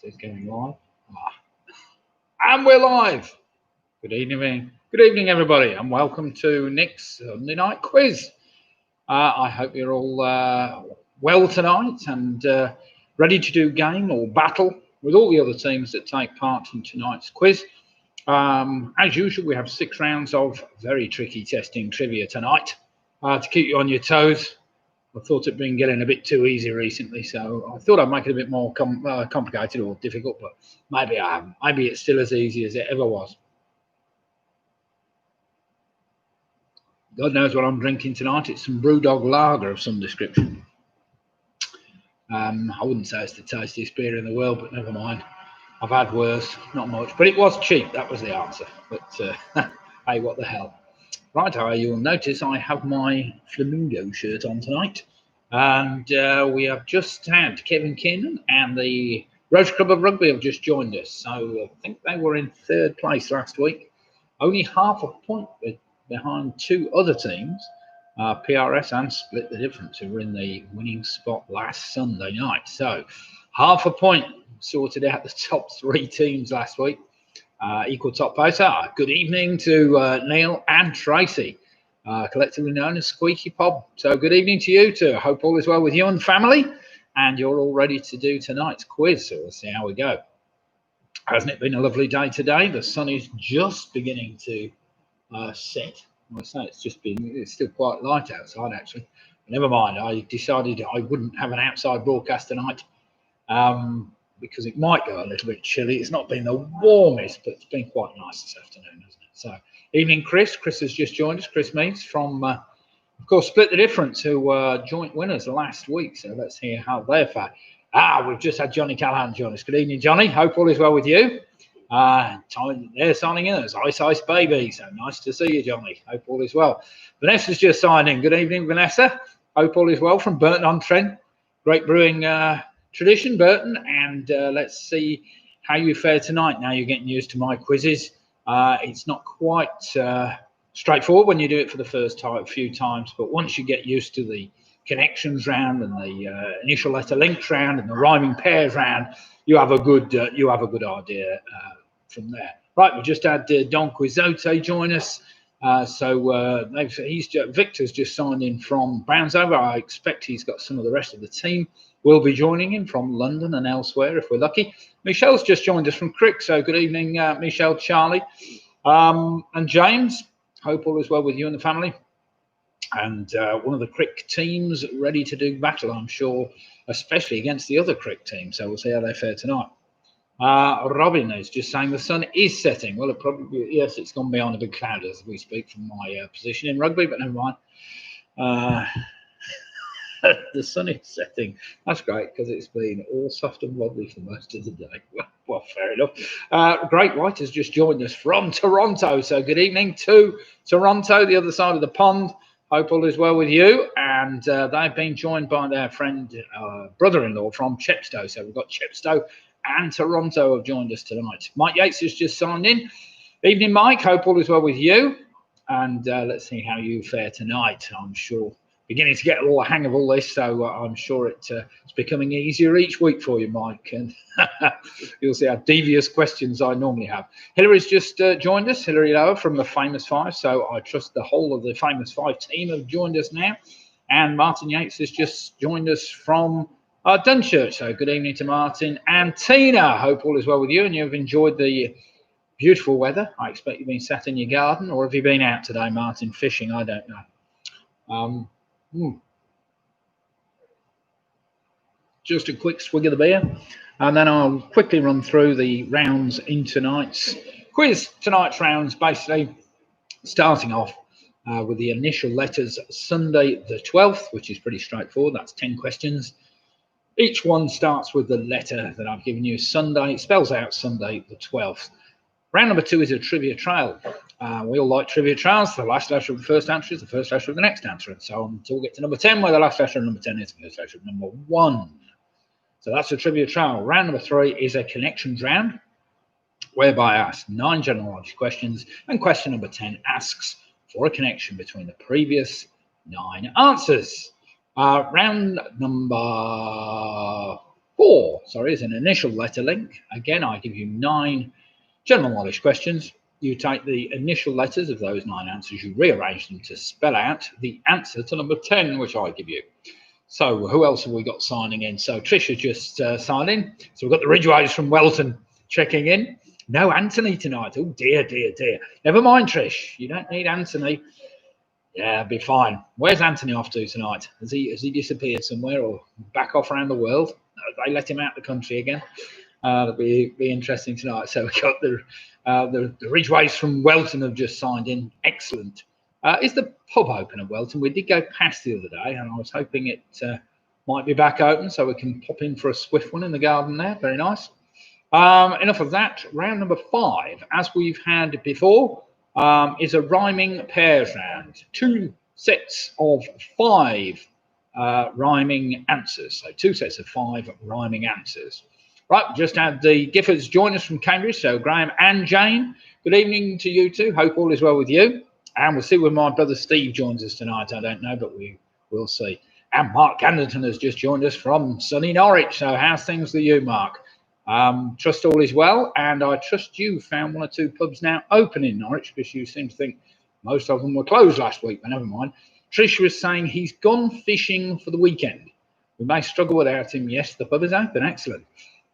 It's going live. And we're live. Good evening, everybody, and welcome to Nick's Sunday night quiz. I hope you're all well tonight and ready to do game or battle with all the other teams that take part in tonight's quiz. As usual, we have 6 rounds of very tricky testing trivia tonight to keep you on your toes. I thought it'd been getting a bit too easy recently, so I thought I'd make it a bit more complicated or difficult, but maybe I haven't. Maybe it's still as easy as it ever was. God knows what I'm drinking tonight. It's some Brewdog lager of some description. I wouldn't say it's the tastiest beer in the world, but never mind. I've had worse, not much, but it was cheap. That was the answer. But hey, what the hell? Right, you'll notice I have my Flamingo shirt on tonight. And we have just had Kevin Keenan and the Roach Club of Rugby have just joined us. So I think they were in 3rd place last week. Only half a point behind 2 other teams, PRS and Split the Difference, who were in the winning spot last Sunday night. So half a point sorted out the top 3 teams last week. Equal top poster. Good evening to Neil and Tracy, collectively known as Squeaky Pop. So good evening to you too. I hope all is well with you and the family, and you're all ready to do tonight's quiz. So we'll see how we go. Hasn't it been a lovely day today? The sun is just beginning to set. I say it's still quite light outside actually. But never mind. I decided I wouldn't have an outside broadcast tonight. Because it might go a little bit chilly. It's not been the warmest, but it's been quite nice this afternoon, hasn't it? So, evening, Chris. Chris has just joined us. Chris Meads from, of course, Split the Difference, who were joint winners last week. So let's hear how they're fared. We've just had Johnny Callahan join us. Good evening, Johnny. Hope all is well with you. They're signing in as Ice Baby. So nice to see you, Johnny. Hope all is well. Vanessa's just signed in. Good evening, Vanessa. Hope all is well from Burton-on-Trent. Great brewing tradition, Burton, and let's see how you fare tonight. Now you're getting used to my quizzes. It's not quite straightforward when you do it for the first few times, but once you get used to the connections round and the initial letter links round and the rhyming pairs round, you have a good idea from there. Right, we just had Don Quixote join us. Victor's just signed in from Brownsover. I expect he's got some of the rest of the team. We'll be joining him from London and elsewhere if we're lucky. Michelle's just joined us from Crick, so good evening, Michelle, Charlie, and James. Hope all is well with you and the family. And one of the Crick teams ready to do battle, I'm sure, especially against the other Crick team. So we'll see how they fare tonight. Robin is just saying the sun is setting. Well, yes, it's gone beyond a big cloud as we speak from my position in rugby, but never mind. The sun is setting. That's great because it's been all soft and lovely for most of the day. Well, fair enough. Great White has just joined us from Toronto. So good evening to Toronto, the other side of the pond. Hope all is well with you. And they've been joined by their friend, brother-in-law from Chepstow. So we've got Chepstow and Toronto have joined us tonight. Mike Yates has just signed in. Evening, Mike. Hope all is well with you. And let's see how you fare tonight. I'm sure beginning to get the hang of all this, so I'm sure it's becoming easier each week for you, Mike. And you'll see how devious questions I normally have. Hillary's just joined us. Hillary Lower from the Famous Five. So I trust the whole of the Famous Five team have joined us now. And Martin Yates has just joined us from Dunchurch. So good evening to Martin and Tina. Hope all is well with you and you've enjoyed the beautiful weather. I expect you've been sat in your garden, or have you been out today, Martin, fishing? I don't know. Just a quick swig of the beer, and then I'll quickly run through the rounds in tonight's quiz. Tonight's rounds basically starting off with the initial letters Sunday the 12th, which is pretty straightforward. That's 10 questions. Each one starts with the letter that I've given you, Sunday. It spells out Sunday the 12th. Round number 2 is a trivia trail. We all like trivia trails. The last letter of the first answer is the first letter of the next answer, and so on until we get to number 10, where the last letter of number 10 is the first letter of number 1. So that's a trivia trail. Round number 3 is a connections round, whereby I ask 9 general knowledge questions, and question number 10 asks for a connection between the previous 9 answers. Round number 4, is an initial letter link. Again, I give you 9 general knowledge questions. You take the initial letters of those 9 answers, you rearrange them to spell out the answer to number 10, which I give you. So who else have we got signing in? So Trisha just signed in. So we've got the Ridgeways from Welton checking in. No Anthony tonight. Oh, dear, dear, dear. Never mind, Trish. You don't need Anthony. Yeah, be fine. Where's Anthony off to tonight? Has he disappeared somewhere or back off around the world? They let him out the country again. That'll be interesting tonight. So we've got the Ridgeways from Welton have just signed in. Excellent. Is the pub open at Welton? We did go past the other day, and I was hoping it might be back open so we can pop in for a swift one in the garden there. Very nice. Enough of that. Round number 5, as we've had before, is a rhyming pairs round. 2 sets of 5 rhyming answers. So 2 sets of 5 rhyming answers. Right, just had the Giffords join us from Cambridge. So Graham and Jane, good evening to you two. Hope all is well with you. And we'll see when my brother Steve joins us tonight. I don't know, but we will see. And Mark Ganderton has just joined us from sunny Norwich. So how's things with you, Mark? Trust all is well. And I trust you found 1 or 2 pubs now open in Norwich, because you seem to think most of them were closed last week, but never mind. Trish was saying he's gone fishing for the weekend. We may struggle without him. Yes, the pub is open. Excellent.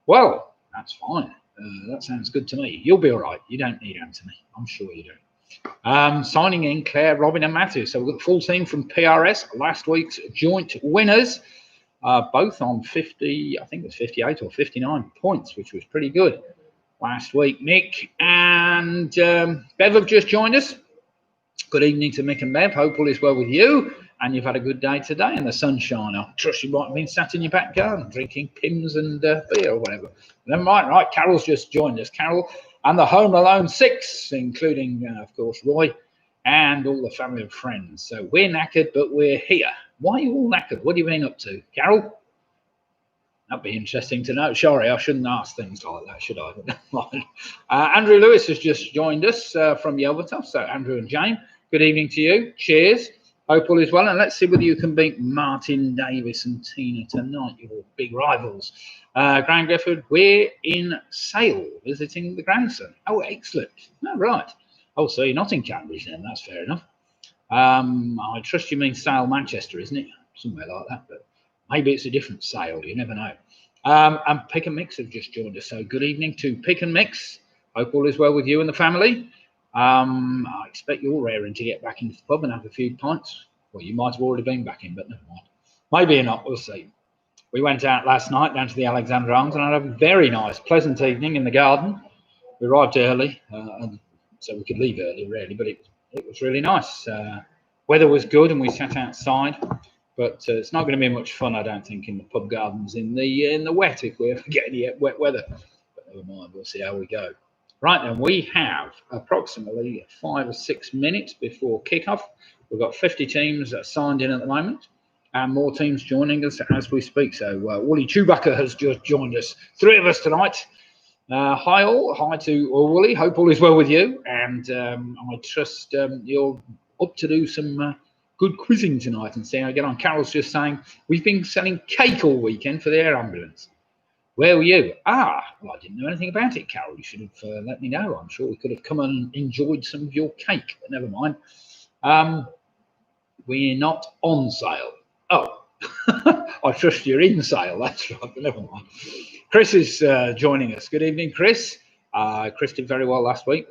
Well, that's fine. That sounds good to me. You'll be all right. You don't need Anthony. I'm sure you do. Signing in, Claire, Robin and Matthew. So we've got the full team from PRS, last week's joint winners, both on 50, I think it was 58 or 59 points, which was pretty good last week. Nick and Bev have just joined us. Good evening to Mick and Bev. Hope all is well with you. And you've had a good day today in the sunshine. I trust you might have been sat in your back garden drinking Pims and beer or whatever. Never mind. Right, Carol's just joined us. Carol and the Home Alone 6, including, of course, Roy and all the family and friends. So we're knackered, but we're here. Why are you all knackered? What have you been up to? Carol? That'd be interesting to know. Sorry, I shouldn't ask things like that, should I? Andrew Lewis has just joined us from Yelverton. So Andrew and Jane, good evening to you. Cheers. Hope all is well, and let's see whether you can beat Martin Davis and Tina tonight, your big rivals. Graham Gifford, we're in Sale, visiting the grandson. Oh, excellent. Oh, right. Oh, so you're not in Cambridge then, that's fair enough. I trust you mean Sale, Manchester, isn't it? Somewhere like that, but maybe it's a different Sale, you never know. And Pick and Mix have just joined us, so good evening to Pick and Mix. Hope all is well with you and the family. I expect you're raring to get back into the pub and have a few pints. Well, you might have already been back in, but never mind. Maybe not, we'll see. We went out last night down to the Alexandra Arms and had a very nice, pleasant evening in the garden. We arrived early, so we could leave early, really, but it was really nice. Weather was good and we sat outside, but it's not going to be much fun, I don't think, in the pub gardens in the wet if we ever get any wet weather. But never mind, we'll see how we go. Right, then we have approximately 5 or 6 minutes before kickoff. We've got 50 teams signed in at the moment, and more teams joining us as we speak. So Wooly Chewbacca has just joined us. 3 of us tonight. Hi all, hi to Wooly. Hope all is well with you, and I trust you're up to do some good quizzing tonight and see how you get on. Carol's just saying we've been selling cake all weekend for the air ambulance. Where were you? Well, I didn't know anything about it, Carol. You should have let me know. I'm sure we could have come and enjoyed some of your cake, but never mind. We're not on sale. Oh, I trust you're in sale. That's right, but never mind. Chris is joining us. Good evening, Chris. Chris did very well last week.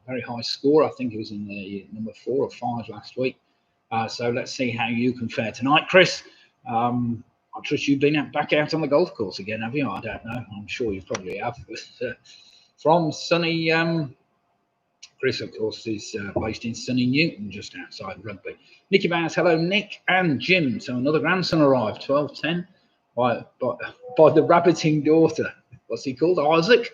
Very high score. I think he was in the number 4 or 5 last week. So let's see how you can fare tonight, Chris. I trust you've been back out on the golf course again, have you? I don't know. I'm sure you probably have. From sunny, Chris, of course, is based in sunny Newton, just outside Rugby. Nicky Bowers, hello, Nick and Jim. So another grandson arrived, 12:10, by the rabbiting daughter. What's he called? Isaac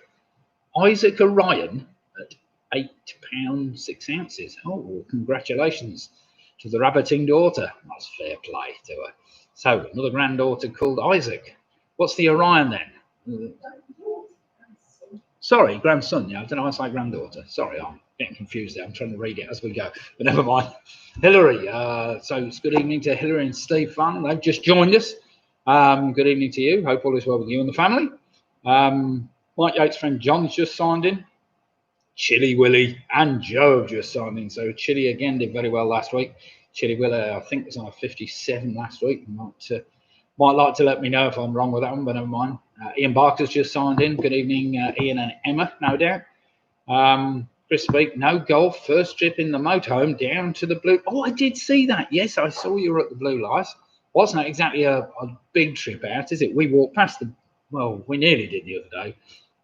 Orion at £8 6 ounces. Oh, well, congratulations to the rabbiting daughter. That's fair play to her. So, another granddaughter called Isaac. What's the Orion then? Sorry, grandson. Yeah, I don't know. I say granddaughter. Sorry, I'm getting confused there. I'm trying to read it as we go, but never mind. Hillary. So it's good evening to Hillary and Steve Farnham. They've just joined us. Good evening to you. Hope all is well with you and the family. Mike Yates' friend John's just signed in. Chilly Willie and Joe have just signed in. So Chilly again did very well last week. Chilly Willie, I think, was on a 57 last week. Might like to let me know if I'm wrong with that one, but never mind. Ian Barker's just signed in. Good evening, Ian and Emma, no doubt. Chris Speak, no golf. First trip in the motorhome down to the blue. Oh, I did see that. Yes, I saw you were at the Blue Lights. Wasn't exactly a big trip out, is it? We walked past we nearly did the other day.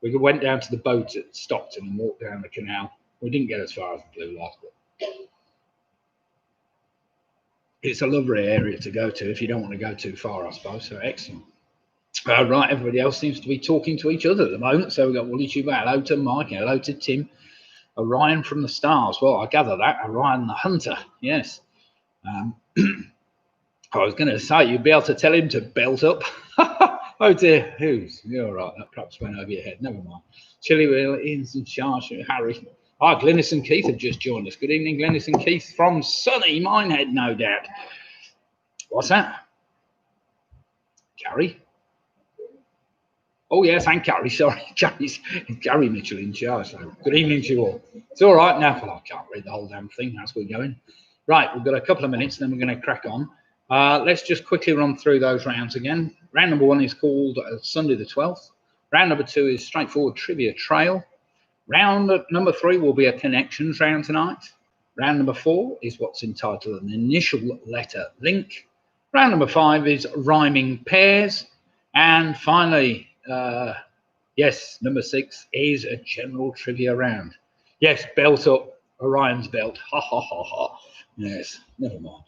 We went down to the boat at Stockton and walked down the canal. We didn't get as far as the Blue Lights, but it's a lovely area to go to if you don't want to go too far, I suppose. So excellent. Right, everybody else seems to be talking to each other at the moment. So we've got Wooly Tuber, hello to Mike, hello to Tim. Orion from the Stars. Well, I gather that. Orion the Hunter, yes. I was going to say, you'd be able to tell him to belt up. Oh dear, you're right, that perhaps went over your head. Never mind. Chilly Will, Ian's in charge, Harry. Glynis and Keith have just joined us. Good evening, Glynis and Keith from sunny Minehead, no doubt. What's that? Gary? Oh, yes, and Gary, sorry. Gary Mitchell in charge. So good evening to you all. It's all right now, I can't read the whole damn thing as we're going. Right, we've got a couple of minutes, then we're going to crack on. Let's just quickly run through those rounds again. Round number 1 is called Sunday the 12th. Round number 2 is straightforward trivia trail. Round number 3 will be a connections round tonight. Round number 4 is what's entitled an initial letter link. Round number 5 is rhyming pairs. And finally, yes, number 6 is a general trivia round. Yes, belt up, Orion's belt. Ha, ha, ha, ha. Yes, never mind.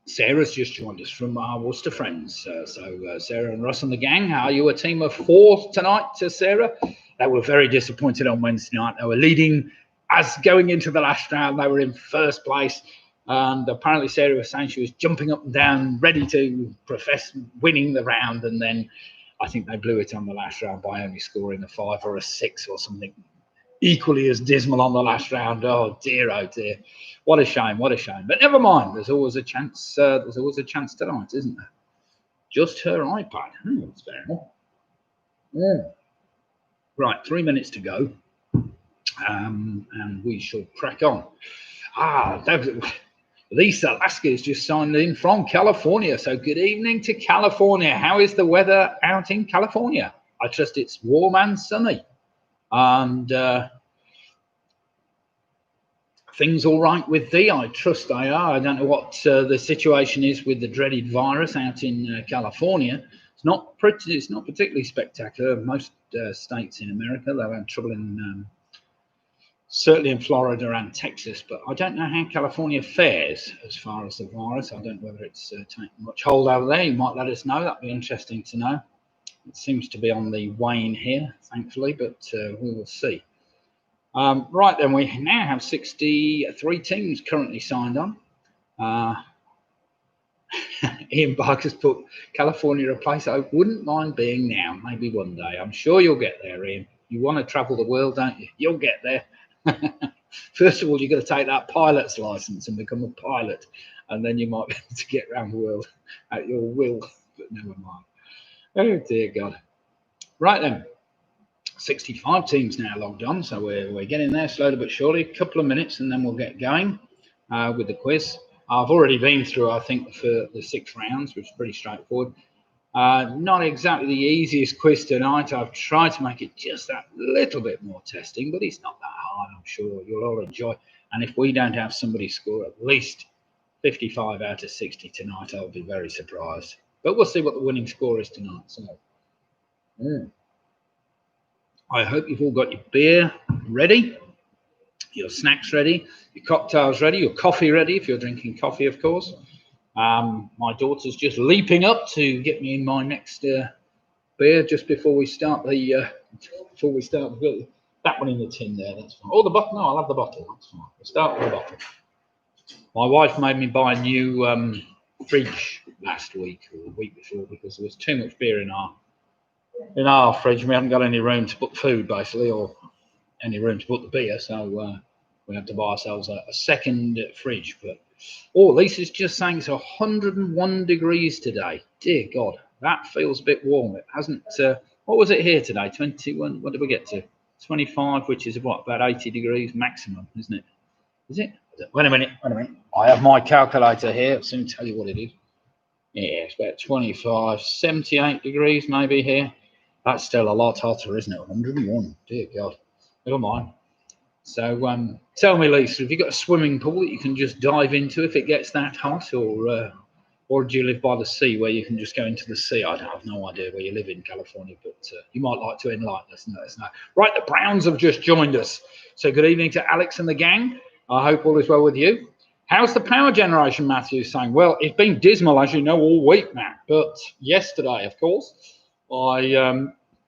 Sarah's just joined us from our Worcester friends. So Sarah and Russ and the gang, are you a team of 4 tonight, Sarah? They were very disappointed on Wednesday night. They were leading as going into the last round. They were in first place. And apparently Sarah was saying she was jumping up and down, ready to profess winning the round. And then I think they blew it on the last round by only scoring a 5 or a 6 or something. Equally as dismal on the last round. Oh dear, oh dear. What a shame, what a shame. But never mind, there's always a chance. There's always a chance tonight, isn't there? Just her iPad. That's fair enough. Yeah. Right, 3 minutes to go. And we shall crack on. Lisa Lasky has just signed in from California. So good evening to California. How is the weather out in California? I trust it's warm and sunny. And things all right with thee? I trust they are. I don't know what the situation is with the dreaded virus out in California. It's not particularly spectacular. Most states in America, they've had trouble in certainly in Florida and Texas, but I don't know how California fares as far as the virus. I don't know whether it's taking much hold over there. You might let us know. That'd be interesting to know. It seems to be on the wane here, thankfully, but we will see. Right then, we now have 63 teams currently signed on. Ian Barker's put California a place I wouldn't mind being now, maybe one day. I'm sure you'll get there, Ian. You want to travel the world, don't you? You'll get there. First of all, you've got to take that pilot's license and become a pilot, and then you might be able to get around the world at your will, but never mind. Oh, dear God. Right then, 65 teams now logged on, so we're getting there slowly but surely. A couple of minutes, and then we'll get going with the quiz. I've already been through, I think, for the 6 rounds, which is pretty straightforward. Not exactly the easiest quiz tonight. I've tried to make it just that little bit more testing, but it's not that hard. I'm sure you'll all enjoy. And if we don't have somebody score at least 55 out of 60 tonight, I'll be very surprised. But we'll see what the winning score is tonight. So, I hope you've all got your beer ready, your snacks ready, your cocktails ready, your coffee ready, if you're drinking coffee, of course. My daughter's just leaping up to get me in my next beer just before we start that one in the tin there. That's fine. Oh, the bottle. No, I'll have the bottle. That's fine. We'll start with the bottle. My wife made me buy a new fridge last week or the week before because there was too much beer in our fridge. We haven't got any room to put food basically, or any room to put the beer, so we had to buy ourselves a second fridge. But Oh, Lisa's just saying it's 101 degrees today. Dear God, that feels a bit warm. It hasn't. What was it here today? 21. What did we get to? 25, which is what, about 80 degrees maximum, isn't it? Is it? Wait a minute. I have my calculator here. I'll soon tell you what it is. Yeah, it's about 25, 78 degrees maybe here. That's still a lot hotter, isn't it? 101. Dear God. Never mind. So tell me, Lisa, have you got a swimming pool that you can just dive into if it gets that hot, or do you live by the sea where you can just go into the sea? I have no idea where you live in California, but you might like to enlighten us. Let us know. Right, the Browns have just joined us. So good evening to Alex and the gang. I hope all is well with you. How's the power generation, Matthew's saying? Well, it's been dismal, as you know, all week, Matt. But yesterday, of course,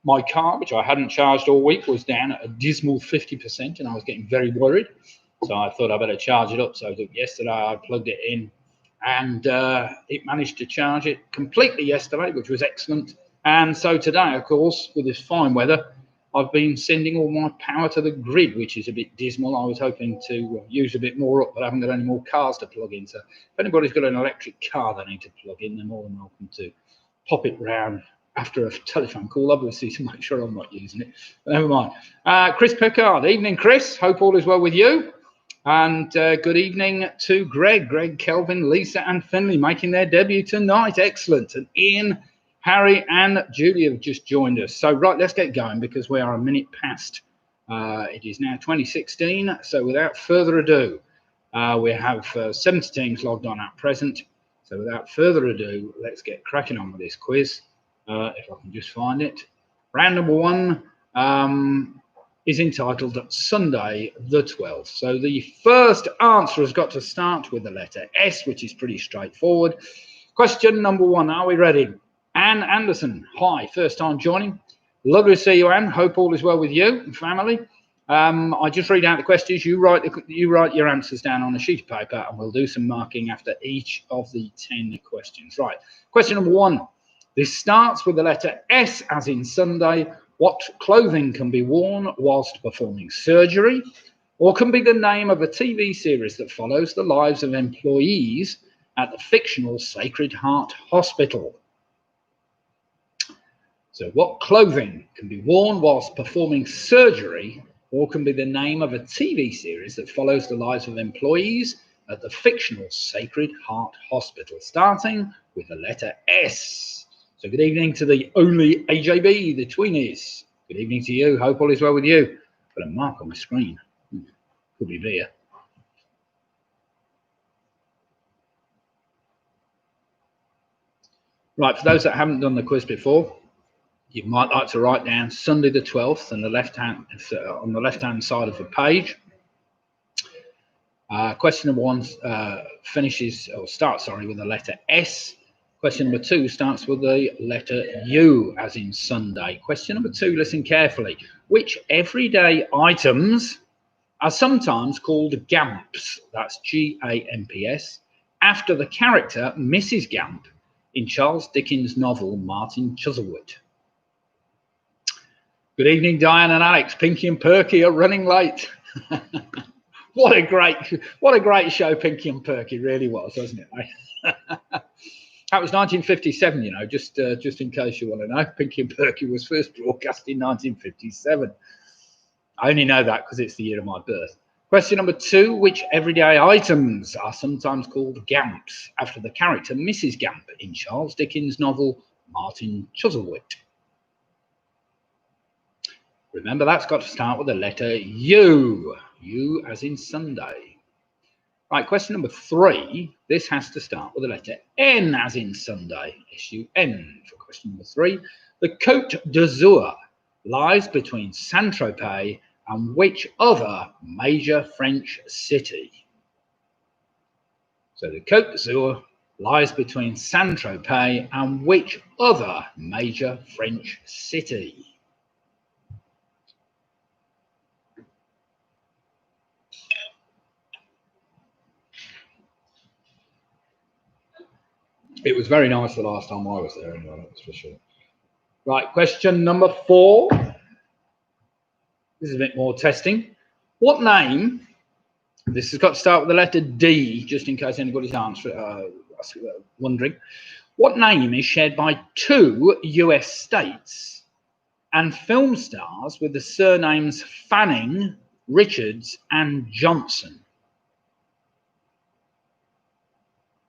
my car, which I hadn't charged all week, was down at a dismal 50%, and I was getting very worried. So I thought I better charge it up. So yesterday I plugged it in, and it managed to charge it completely yesterday, which was excellent. And so today, of course, with this fine weather, I've been sending all my power to the grid, which is a bit dismal. I was hoping to use a bit more up, but I haven't got any more cars to plug in. So if anybody's got an electric car they need to plug in, they're more than welcome to pop it round after a telephone call, obviously, to make sure I'm not using it. But never mind. Chris Pickard. Evening, Chris. Hope all is well with you. And good evening to Greg, Kelvin, Lisa and Finley making their debut tonight. Excellent. And Ian, Harry and Julie have just joined us. So, right, let's get going because we are a minute past. It is now 2016. So, without further ado, we have 70 teams logged on at present. So, without further ado, let's get cracking on with this quiz. If I can just find it. Round number one is entitled Sunday the 12th. So, the first answer has got to start with the letter S, which is pretty straightforward. Question number one. Are we ready? Anne Anderson, hi, first time joining. Lovely to see you, Anne. Hope all is well with you and family. I just read out the questions. You write your answers down on a sheet of paper, and we'll do some marking after each of the 10 questions. Right. Question number one. This starts with the letter S, as in Sunday. What clothing can be worn whilst performing surgery, or can be the name of a TV series that follows the lives of employees at the fictional Sacred Heart Hospital? So what clothing can be worn whilst performing surgery, or can be the name of a TV series that follows the lives of employees at the fictional Sacred Heart Hospital, starting with the letter S. So good evening to the only AJB, the tweenies. Good evening to you. Hope all is well with you. Got a mark on my screen. Could be beer. Right, for those that haven't done the quiz before, you might like to write down Sunday the 12th on the left-hand side of the page. Question number one starts with the letter S. Question number two starts with the letter U, as in Sunday. Question number two, listen carefully. Which everyday items are sometimes called Gamps, that's G-A-M-P-S, after the character Mrs. Gamp in Charles Dickens' novel Martin Chuzzlewit? Good evening, Diane and Alex. Pinky and Perky are running late. What a great show Pinky and Perky really was, wasn't it? That was 1957, you know, just in case you want to know. Pinky and Perky was first broadcast in 1957. I only know that because it's the year of my birth. Question number two, which everyday items are sometimes called Gamps after the character Mrs. Gamp in Charles Dickens' novel Martin Chuzzlewit? Remember, that's got to start with the letter U. U as in Sunday. Right, question number three. This has to start with the letter N as in Sunday. S-U-N for question number three. The Côte d'Azur lies between Saint-Tropez and which other major French city? So the Côte d'Azur lies between Saint-Tropez and which other major French city? It was very nice the last time I was there, anyway, that's for sure. Right, question number four. This is a bit more testing. What name This has got to start with the letter D, just in case anybody's wondering. What name is shared by 2 US states and film stars with the surnames Fanning, Richards, and Johnson?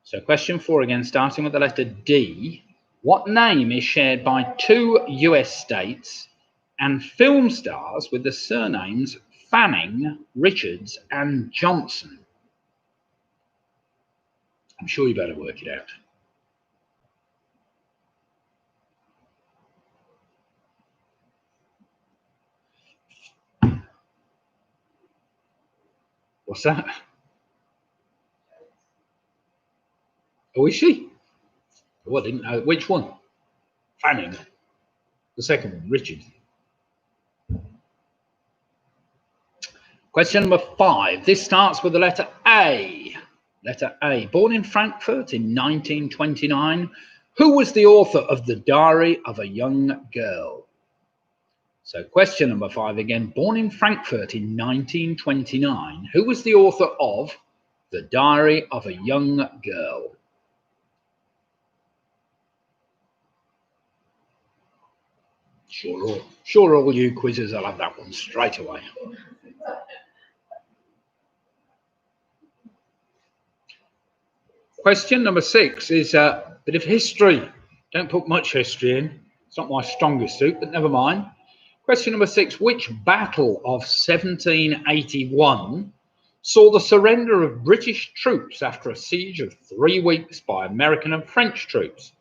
So question 4 again, starting with the letter D. What name is shared by 2 US states and film stars with the surnames Fanning, Richards, and Johnson? I'm sure you better work it out. What's that? Oh, is she? Oh, I didn't know. Which one? Fanning. The second one, Richard. Question number 5. This starts with the letter A. Letter A. Born in Frankfurt in 1929, who was the author of The Diary of a Young Girl? So question number 5 again. Born in Frankfurt in 1929, who was the author of The Diary of a Young Girl? Sure all you quizzes will have that one straight away. Question number 6 is a bit of history. Don't put much history in. It's not my strongest suit, but never mind. Question number 6. Which battle of 1781 saw the surrender of British troops after a siege of 3 weeks by American and French troops?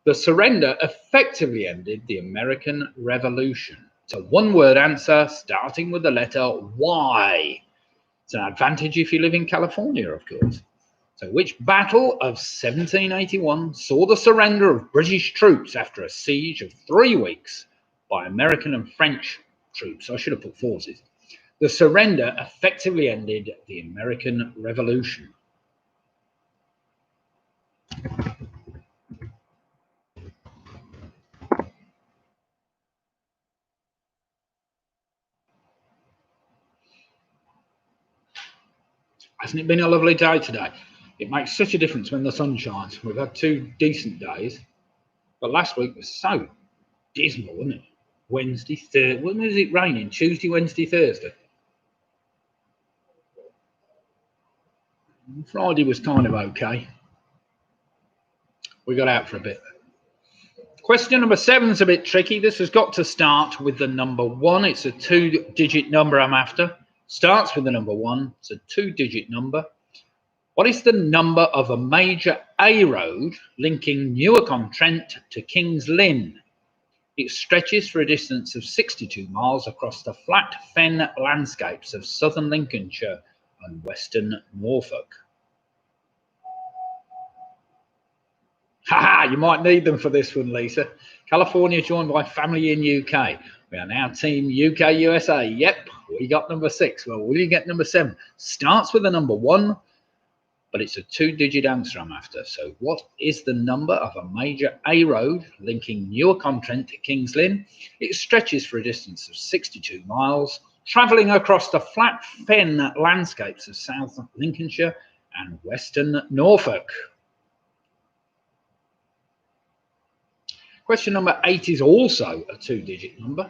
The surrender effectively ended the American Revolution. It's a one-word answer starting with the letter Y. It's an advantage if you live in California, of course. So which battle of 1781 saw the surrender of British troops after a siege of 3 weeks by American and French troops? I should have put forces. The surrender effectively ended the American Revolution. Hasn't it been a lovely day today? It makes such a difference when the sun shines. We've had 2 decent days, but last week was so dismal, wasn't it? Wednesday, Thursday. When was it raining? Tuesday, Wednesday, Thursday. Friday was kind of okay. We got out for a bit. Question number 7 is a bit tricky. This has got to start with the number 1. It's a 2-digit number I'm after. Starts with the number 1. It's a 2-digit number. What is the number of a major A road linking Newark-on-Trent to King's Lynn? It stretches for a distance of 62 miles across the flat fen landscapes of southern Lincolnshire and western Norfolk. You might need them for this one, Lisa. California joined by family in UK. We are now team UK USA. Yep, we got number 6. Well, will you get number 7? Starts with the number 1, but it's a 2-digit answer I'm after. So what is the number of a major A road linking Newark-on-Trent to King's Lynn? It stretches for a distance of 62 miles, travelling across the flat fen landscapes of south Lincolnshire and western Norfolk. Question number 8 is also a 2-digit number.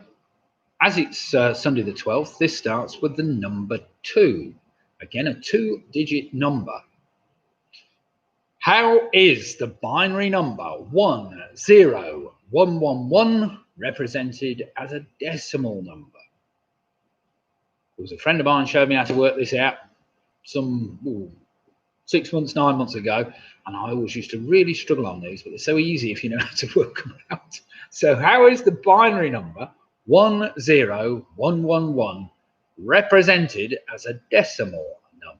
As it's Sunday the 12th, this starts with the number 2. Again, a 2-digit number. How is the binary number 10111 represented as a decimal number? It was a friend of mine showed me how to work this out some 6 months, 9 months ago, and I always used to really struggle on these, but they're so easy if you know how to work them out. So how is the binary number 10111 represented as a decimal number?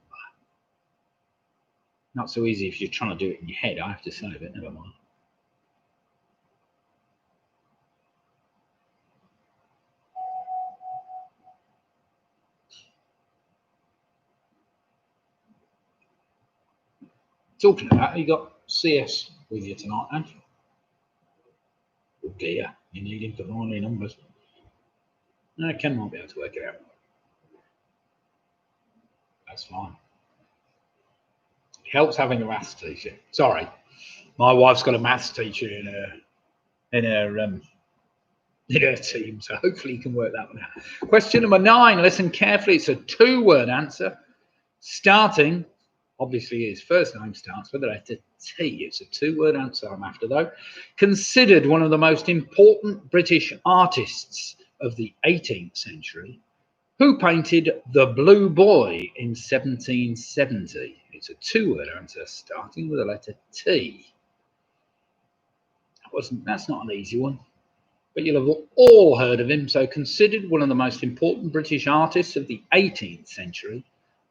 Not so easy if you're trying to do it in your head, I have to say, but never mind. Talking about, you got CS with you tonight, haven't you? Oh dear, you need him for binary numbers. No, Ken might be able to work it out. That's fine. It helps having a maths teacher. Sorry, my wife's got a maths teacher in her team, so hopefully you can work that one out. Question number 9. Listen carefully. It's a 2-word answer. Starting, obviously, his first name starts with the letter T. It's a 2-word answer I'm after, though. Considered one of the most important British artists of the 18th century, who painted The Blue Boy in 1770? It's a 2-word answer starting with the letter T. That's not an easy one, but you'll have all heard of him. So, considered one of the most important British artists of the 18th century,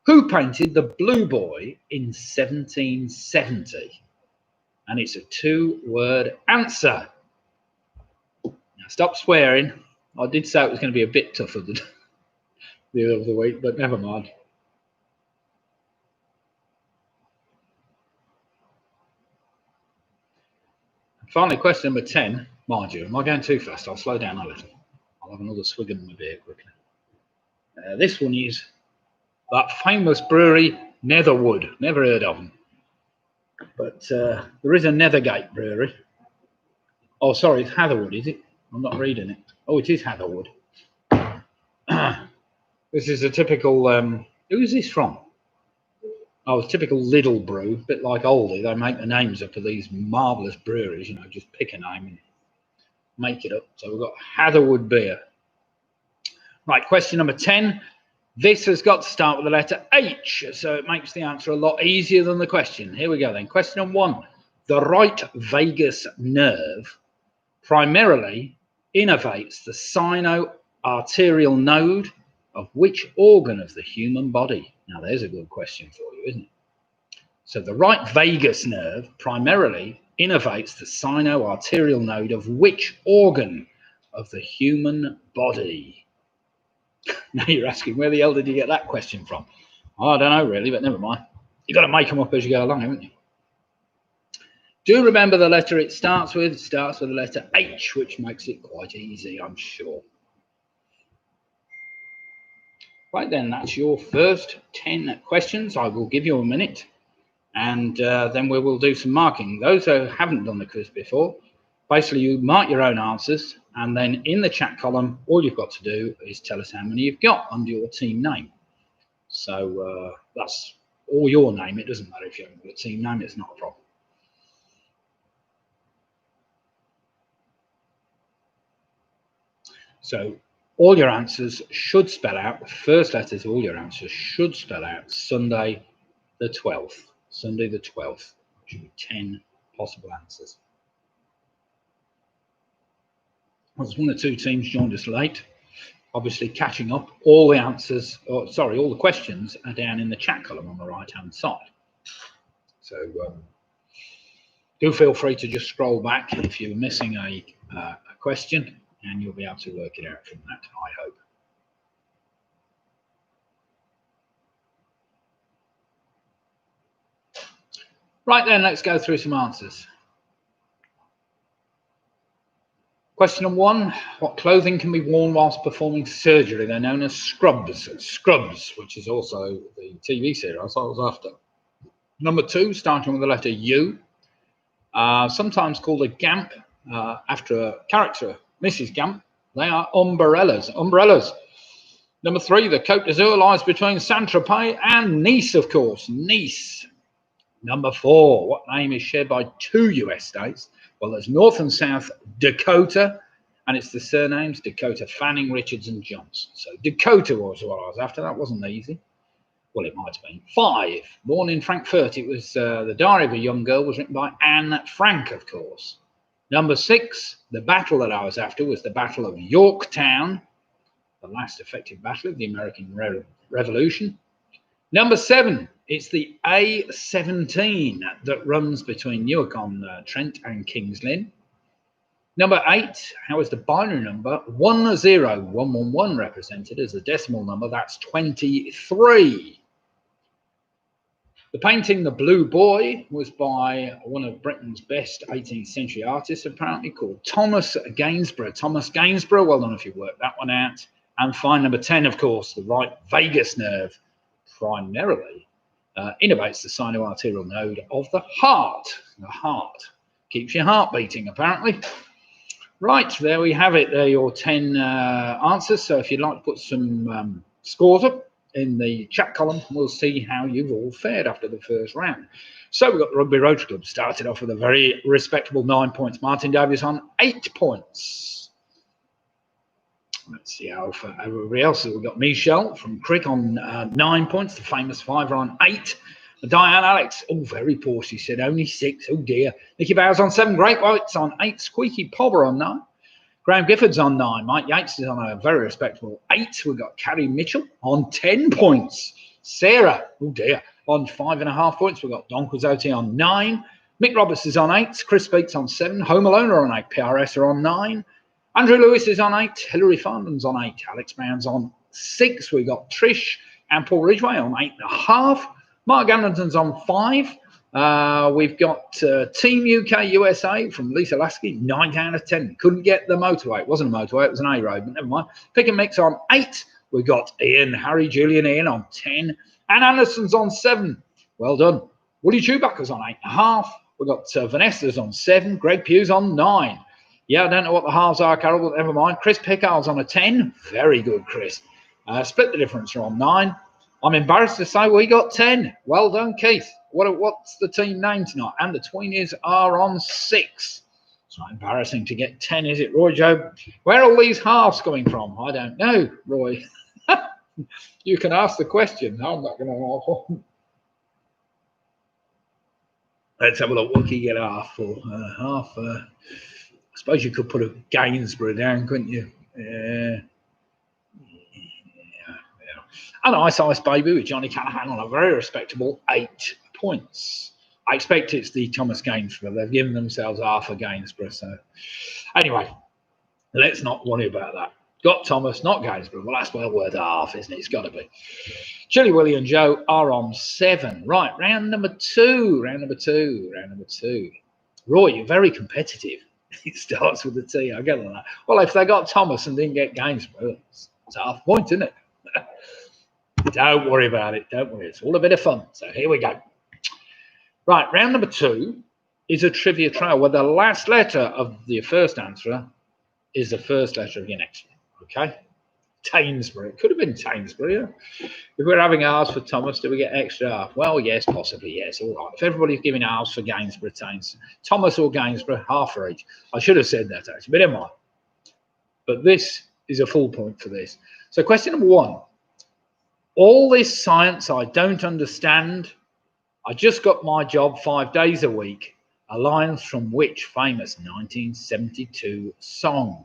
who painted The Blue Boy in 1770? And it's a 2-word answer. Now, stop swearing. I did say it was going to be a bit tougher than the other week, but never mind. Finally, question number 10. Mind you, am I going too fast? I'll slow down a little. I'll have another swig of my beer quickly. This one is that famous brewery, Netherwood. Never heard of them. But there is a Nethergate brewery. Oh, sorry, it's Hatherwood, is it? I'm not reading it. Oh, it is Hatherwood. This is a typical... who is this from? Oh, it's typical Lidl brew, a bit like Aldi. They make the names up of these marvellous breweries, you know, just pick a name and make it up. So we've got Hatherwood beer. Right, question number 10. This has got to start with the letter H, so it makes the answer a lot easier than the question. Here we go then. Question number 1. The right vagus nerve primarily innervates the sino-arterial node of which organ of the human body? Now, there's a good question for you, isn't it? So the right vagus nerve primarily innervates the sino-arterial node of which organ of the human body? Now you're asking, where the hell did you get that question from? Oh, I don't know really, but never mind. You've got to make them up as you go along, haven't you? Do remember the letter it starts with. It starts with the letter H, which makes it quite easy, I'm sure. Right then, that's your first 10 questions. I will give you a minute, and then we will do some marking. Those who haven't done the quiz before, basically you mark your own answers, and then in the chat column, all you've got to do is tell us how many you've got under your team name. So that's all your name. It doesn't matter if you haven't got a team name, it's not a problem. So all your answers should spell out, the first letters of all your answers should spell out Sunday the 12th. Sunday the 12th. Should be 10 possible answers. As one or two teams joined us late, obviously catching up, all the answers, all the questions are down in the chat column on the right-hand side. So do feel free to just scroll back if you're missing a question, and you'll be able to work it out from that, I hope. Right then, let's go through some answers. Question number 1, what clothing can be worn whilst performing surgery? They're known as scrubs. Scrubs, which is also the TV series I was after. Number 2, starting with the letter U, sometimes called a gamp, after a character, Mrs. Gamp. They are umbrellas. Umbrellas. Number 3, the Côte d'Azur lies between Saint-Tropez and Nice, of course. Nice. Number 4, what name is shared by 2 US states? Well, there's North and South Dakota, and it's the surnames Dakota Fanning, Richards, and Johnson. So Dakota was what I was after. That wasn't easy. Well, it might have been. 5, born in Frankfurt. It was The Diary of a Young Girl was written by Anne Frank, of course. Number 6, the battle that I was after was the Battle of Yorktown, the last effective battle of the American Revolution. Number 7, it's the A17 that runs between Newark-on-Trent and King's Lynn. Number 8, how is the binary number 10111 represented as a decimal number? That's 23. The painting The Blue Boy was by one of Britain's best 18th century artists, apparently, called Thomas Gainsborough. Thomas Gainsborough, well done if you worked that one out. And find number 10, of course, the right vagus nerve primarily innervates the sinoarterial node of the heart. The heart keeps your heart beating, apparently. Right, there we have it. There are your 10 answers. So if you'd like to put some scores up in the chat column, we'll see how you've all fared after the first round. So we've got the Rugby Rotary Club started off with a very respectable 9 points. Martin Davies on 8 points. Let's see how for everybody else. We've got Michelle from Crick on 9 points. The famous Fiver on 8. Diane Alex, oh, very poor. She said only 6. Oh dear. Nicky Bowers on 7. Great Whites on 8. Squeaky Pobber on 9. Graham Gifford's on 9. Mike Yates is on a very respectable 8. We've got Carrie Mitchell on 10 points. Sarah, oh dear, on 5.5 points. We've got Don Quixote on 9. Mick Roberts is on 8. Chris Beats on 7. Home Alone are on 8. PRS are on 9. Andrew Lewis is on 8. Hilary Farnham's on 8. Alex Brown's on 6. We've got Trish and Paul Ridgway on 8.5. Mark Gamilton's on 5. We've got Team UK USA from Lisa Lasky, 9 out of 10. Couldn't get the motorway. It wasn't a motorway, it was an A-road, but never mind. Pick and Mix on 8. We've got Harry, Julian Ian on 10. And Anderson's on 7. Well done. Woody Chewbacca's on 8.5. We've got Vanessa's on 7. Greg Pugh's on 9. Yeah, I don't know what the halves are, Carol, but never mind. Chris Pickard's on a 10. Very good, Chris. Split the difference are on 9. I'm embarrassed to say we got 10. Well done, Keith. What's the team name tonight? And the Tweenies are on 6. It's not embarrassing to get 10, is it, Roy Joe? Where are all these halves coming from? I don't know, Roy. You can ask the question. I'm not going to. Let's have a look. What can you get half for? I suppose you could put a Gainsborough down, couldn't you? And Ice Baby with Johnny Callahan on a very respectable 8 points. I expect it's the Thomas Gainsborough. They've given themselves half a Gainsborough. So anyway, let's not worry about that. Got Thomas, not Gainsborough. Well, that's well worth half, isn't it? It's got to be. Chili Willie and Joe are on 7. Right, round number 2. Roy, you're very competitive. It starts with a T. I get on that. Well, if they got Thomas and didn't get Gainsborough, it's half a point, isn't it? Don't worry about it. Don't worry. It's all a bit of fun. So here we go. Right, round number 2 is a trivia trail where the last letter of the first answer is the first letter of your next one. Okay? Tainsbury. It could have been Tainsbury. Yeah? If we're having ours for Thomas, do we get extra half? Well, yes, possibly, yes. All right. If everybody's giving ours for Gainsborough, Thomas or Gainsborough, half for each. I should have said that, actually, but never mind. But this is a full point for this. So question number 1. All this science I don't understand. I just got my job 5 days a week. A line from which famous 1972 song?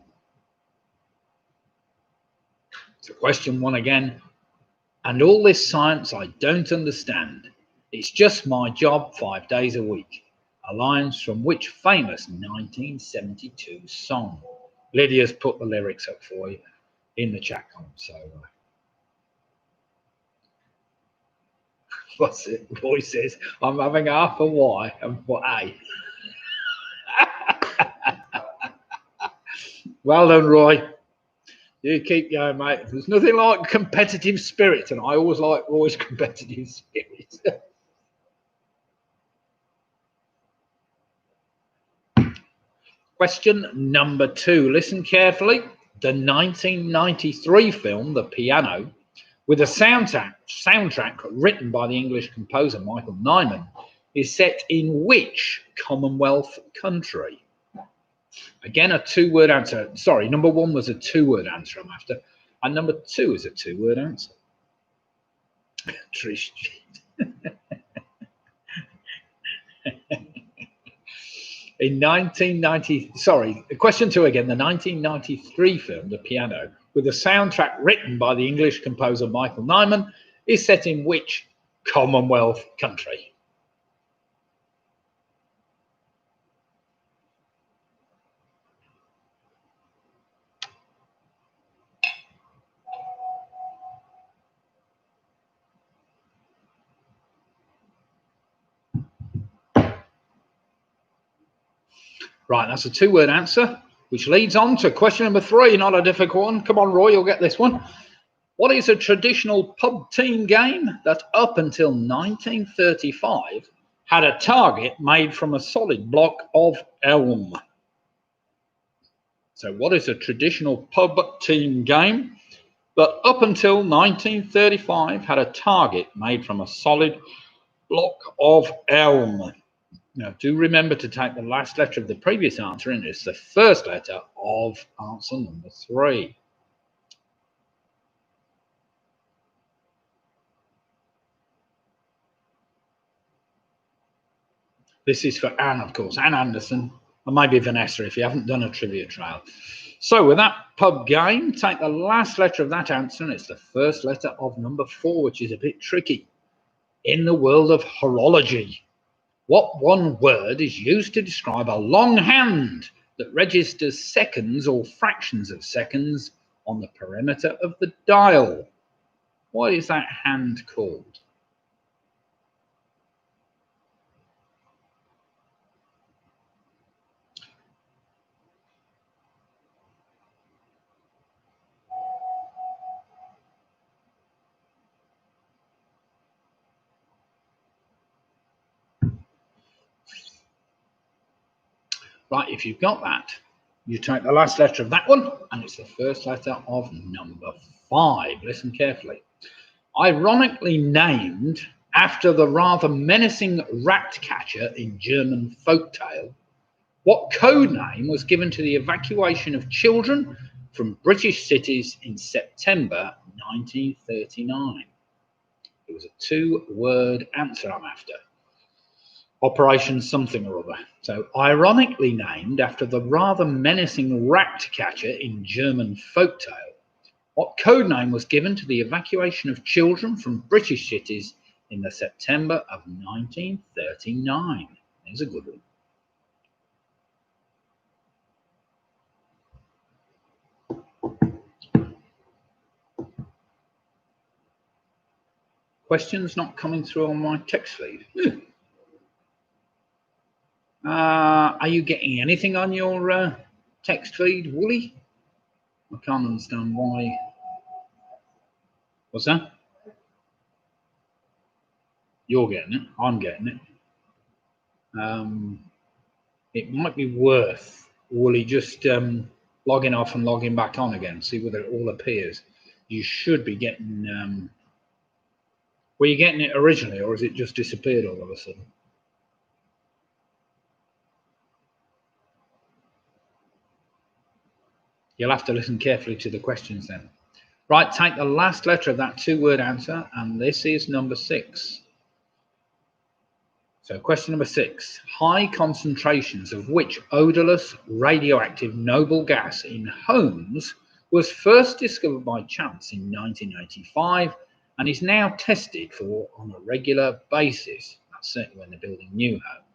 So question 1 again. And all this science I don't understand. It's just my job 5 days a week. A line from which famous 1972 song? Lydia's put the lyrics up for you in the chat column. So what's it? Roy says, I'm having half a Y and for A. Well done, Roy. You keep going, mate. There's nothing like competitive spirit, and I always like Roy's competitive spirit. Question number 2. Listen carefully. The 1993 film, The Piano, with a soundtrack written by the English composer Michael Nyman, is set in which Commonwealth country? Again, a 2-word answer. Sorry, number 1 was a 2-word answer I'm after. And number 2 is a 2-word answer. Trish. In 1990, sorry, question 2 again. The 1993 film, The Piano, with a soundtrack written by the English composer Michael Nyman, is set in which Commonwealth country? Right, that's a 2-word answer, which leads on to question number 3, not a difficult one. Come on, Roy, you'll get this one. What is a traditional pub team game that up until 1935 had a target made from a solid block of elm? So what is a traditional pub team game that up until 1935 had a target made from a solid block of elm? Now, do remember to take the last letter of the previous answer, and it's the first letter of answer number 3. This is for Anne, of course, Anne Anderson, and maybe Vanessa if you haven't done a trivia trail. So with that pub game, take the last letter of that answer, and it's the first letter of number 4, which is a bit tricky. In the world of horology, what one word is used to describe a long hand that registers seconds or fractions of seconds on the perimeter of the dial? What is that hand called? Right, if you've got that, you take the last letter of that one, and it's the first letter of number 5. Listen carefully. Ironically named after the rather menacing rat catcher in German folktale, what code name was given to the evacuation of children from British cities in September 1939? It was a 2-word answer I'm after. Operation something or other. So, ironically named after the rather menacing rat catcher in German folktale, what code name was given to the evacuation of children from British cities in the September of 1939? There's a good one. Questions not coming through on my text feed. Are you getting anything on your text feed, Wooly? I can't understand why. What's that? You're getting it. I'm getting it. It might be worth, Wooly, just logging off and logging back on again, see whether it all appears. You should be getting. Were you getting it originally, or has it just disappeared all of a sudden? You'll have to listen carefully to the questions then. Right, take the last letter of that 2-word answer, and this is number 6. So question number 6. High concentrations of which odorless radioactive noble gas in homes was first discovered by chance in 1985 and is now tested for on a regular basis? That's certainly when they're building new homes.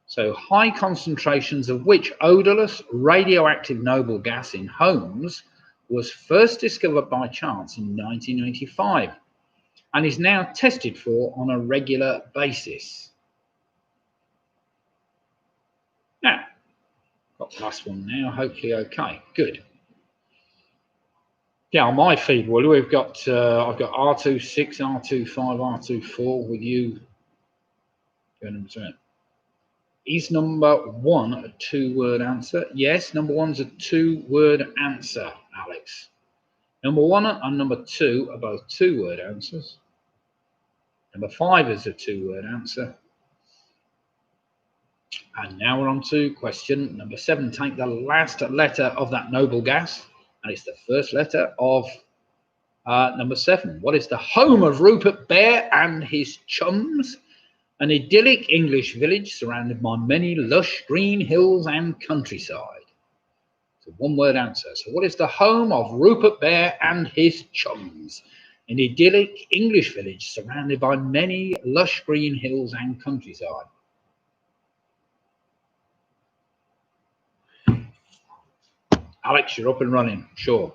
So high concentrations of which odorless radioactive noble gas in homes was first discovered by chance in 1985 and is now tested for on a regular basis? Now, got the last one now, hopefully okay, good. Yeah, on my feed, Willie, we've got, I've got R26, R25, R24 with you going into it. Is number 1 a 2-word answer? Yes, number 1's a 2-word answer, Alex. Number 1 and number 2 are both 2-word answers. Number 5 is a 2-word answer. And now we're on to question number 7. Take the last letter of that noble gas, and it's the first letter of number 7. What is the home of Rupert Bear and his chums? An idyllic English village surrounded by many lush green hills and countryside. It's a 1-word answer. So what is the home of Rupert Bear and his chums? An idyllic English village surrounded by many lush green hills and countryside. Alex, you're up and running, sure.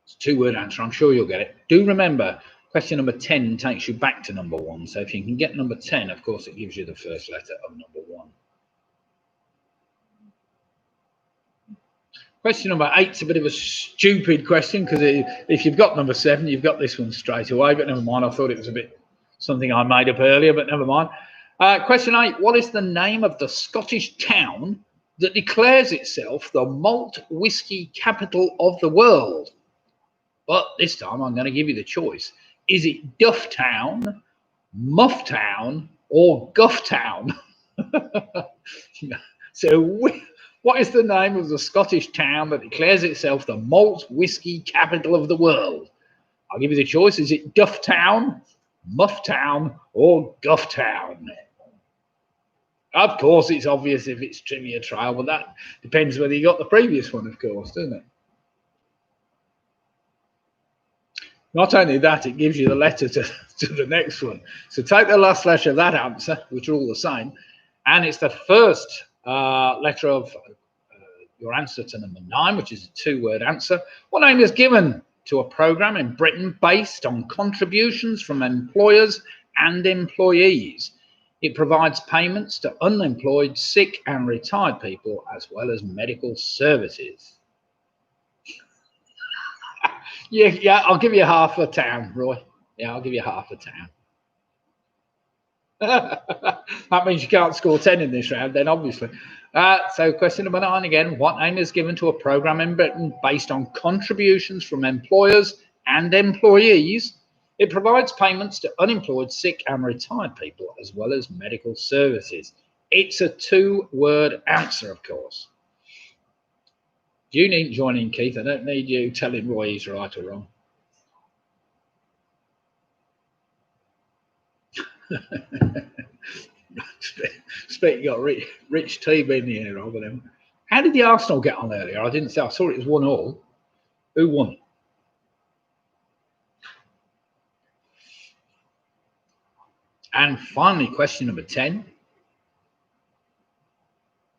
It's a 2-word answer, I'm sure you'll get it. Do remember, question number 10 takes you back to number 1. So if you can get number 10, of course, it gives you the first letter of number 1. Question number 8's a bit of a stupid question because if you've got number 7, you've got this one straight away. But never mind. I thought it was a bit something I made up earlier, but never mind. Question 8. What is the name of the Scottish town that declares itself the malt whisky capital of the world? But this time I'm going to give you the choice. Is it Dufftown, Mufftown, or Gufftown? So what is the name of the Scottish town that declares itself the malt whisky capital of the world? I'll give you the choice. Is it Dufftown, Mufftown, or Gufftown? Of course, it's obvious if it's Trivia Trail, but that depends whether you got the previous one, of course, doesn't it? Not only that, it gives you the letter to the next one. So take the last letter of that answer, which are all the same, and it's the first letter of your answer to number 9, which is a 2-word answer. What name is given to a program in Britain based on contributions from employers and employees? It provides payments to unemployed, sick and retired people, as well as medical services. Yeah, I'll give you half a town, Roy. Yeah, I'll give you half a town. That means you can't score 10 in this round then, obviously. So question number 9 again. What name is given to a program in Britain based on contributions from employers and employees? It provides payments to unemployed, sick and retired people, as well as medical services. It's a 2-word answer, of course. You needn't join in, Keith. I don't need you telling Roy he's right or wrong. Speaking of Rich T being the hero, how did the Arsenal get on earlier? I didn't say. I saw it was 1-1. Who won? And finally, question number 10.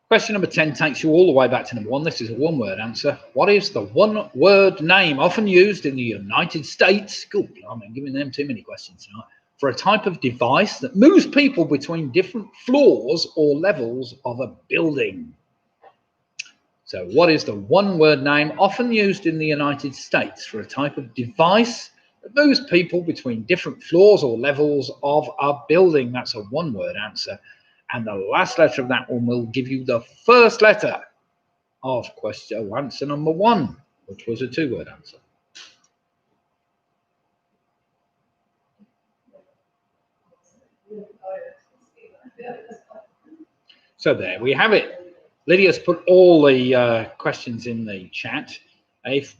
Question number 10 takes you all the way back to number 1. This is a 1-word answer. What is the 1-word name often used in the United States? Good, I'm giving them too many questions tonight. For a type of device that moves people between different floors or levels of a building. So what is the 1-word name often used in the United States for a type of device that moves people between different floors or levels of a building? That's a 1-word answer. And the last letter of that one will give you the first letter of question answer number 1, which was a 2-word answer. So there we have it. Lydia's put all the questions in the chat. If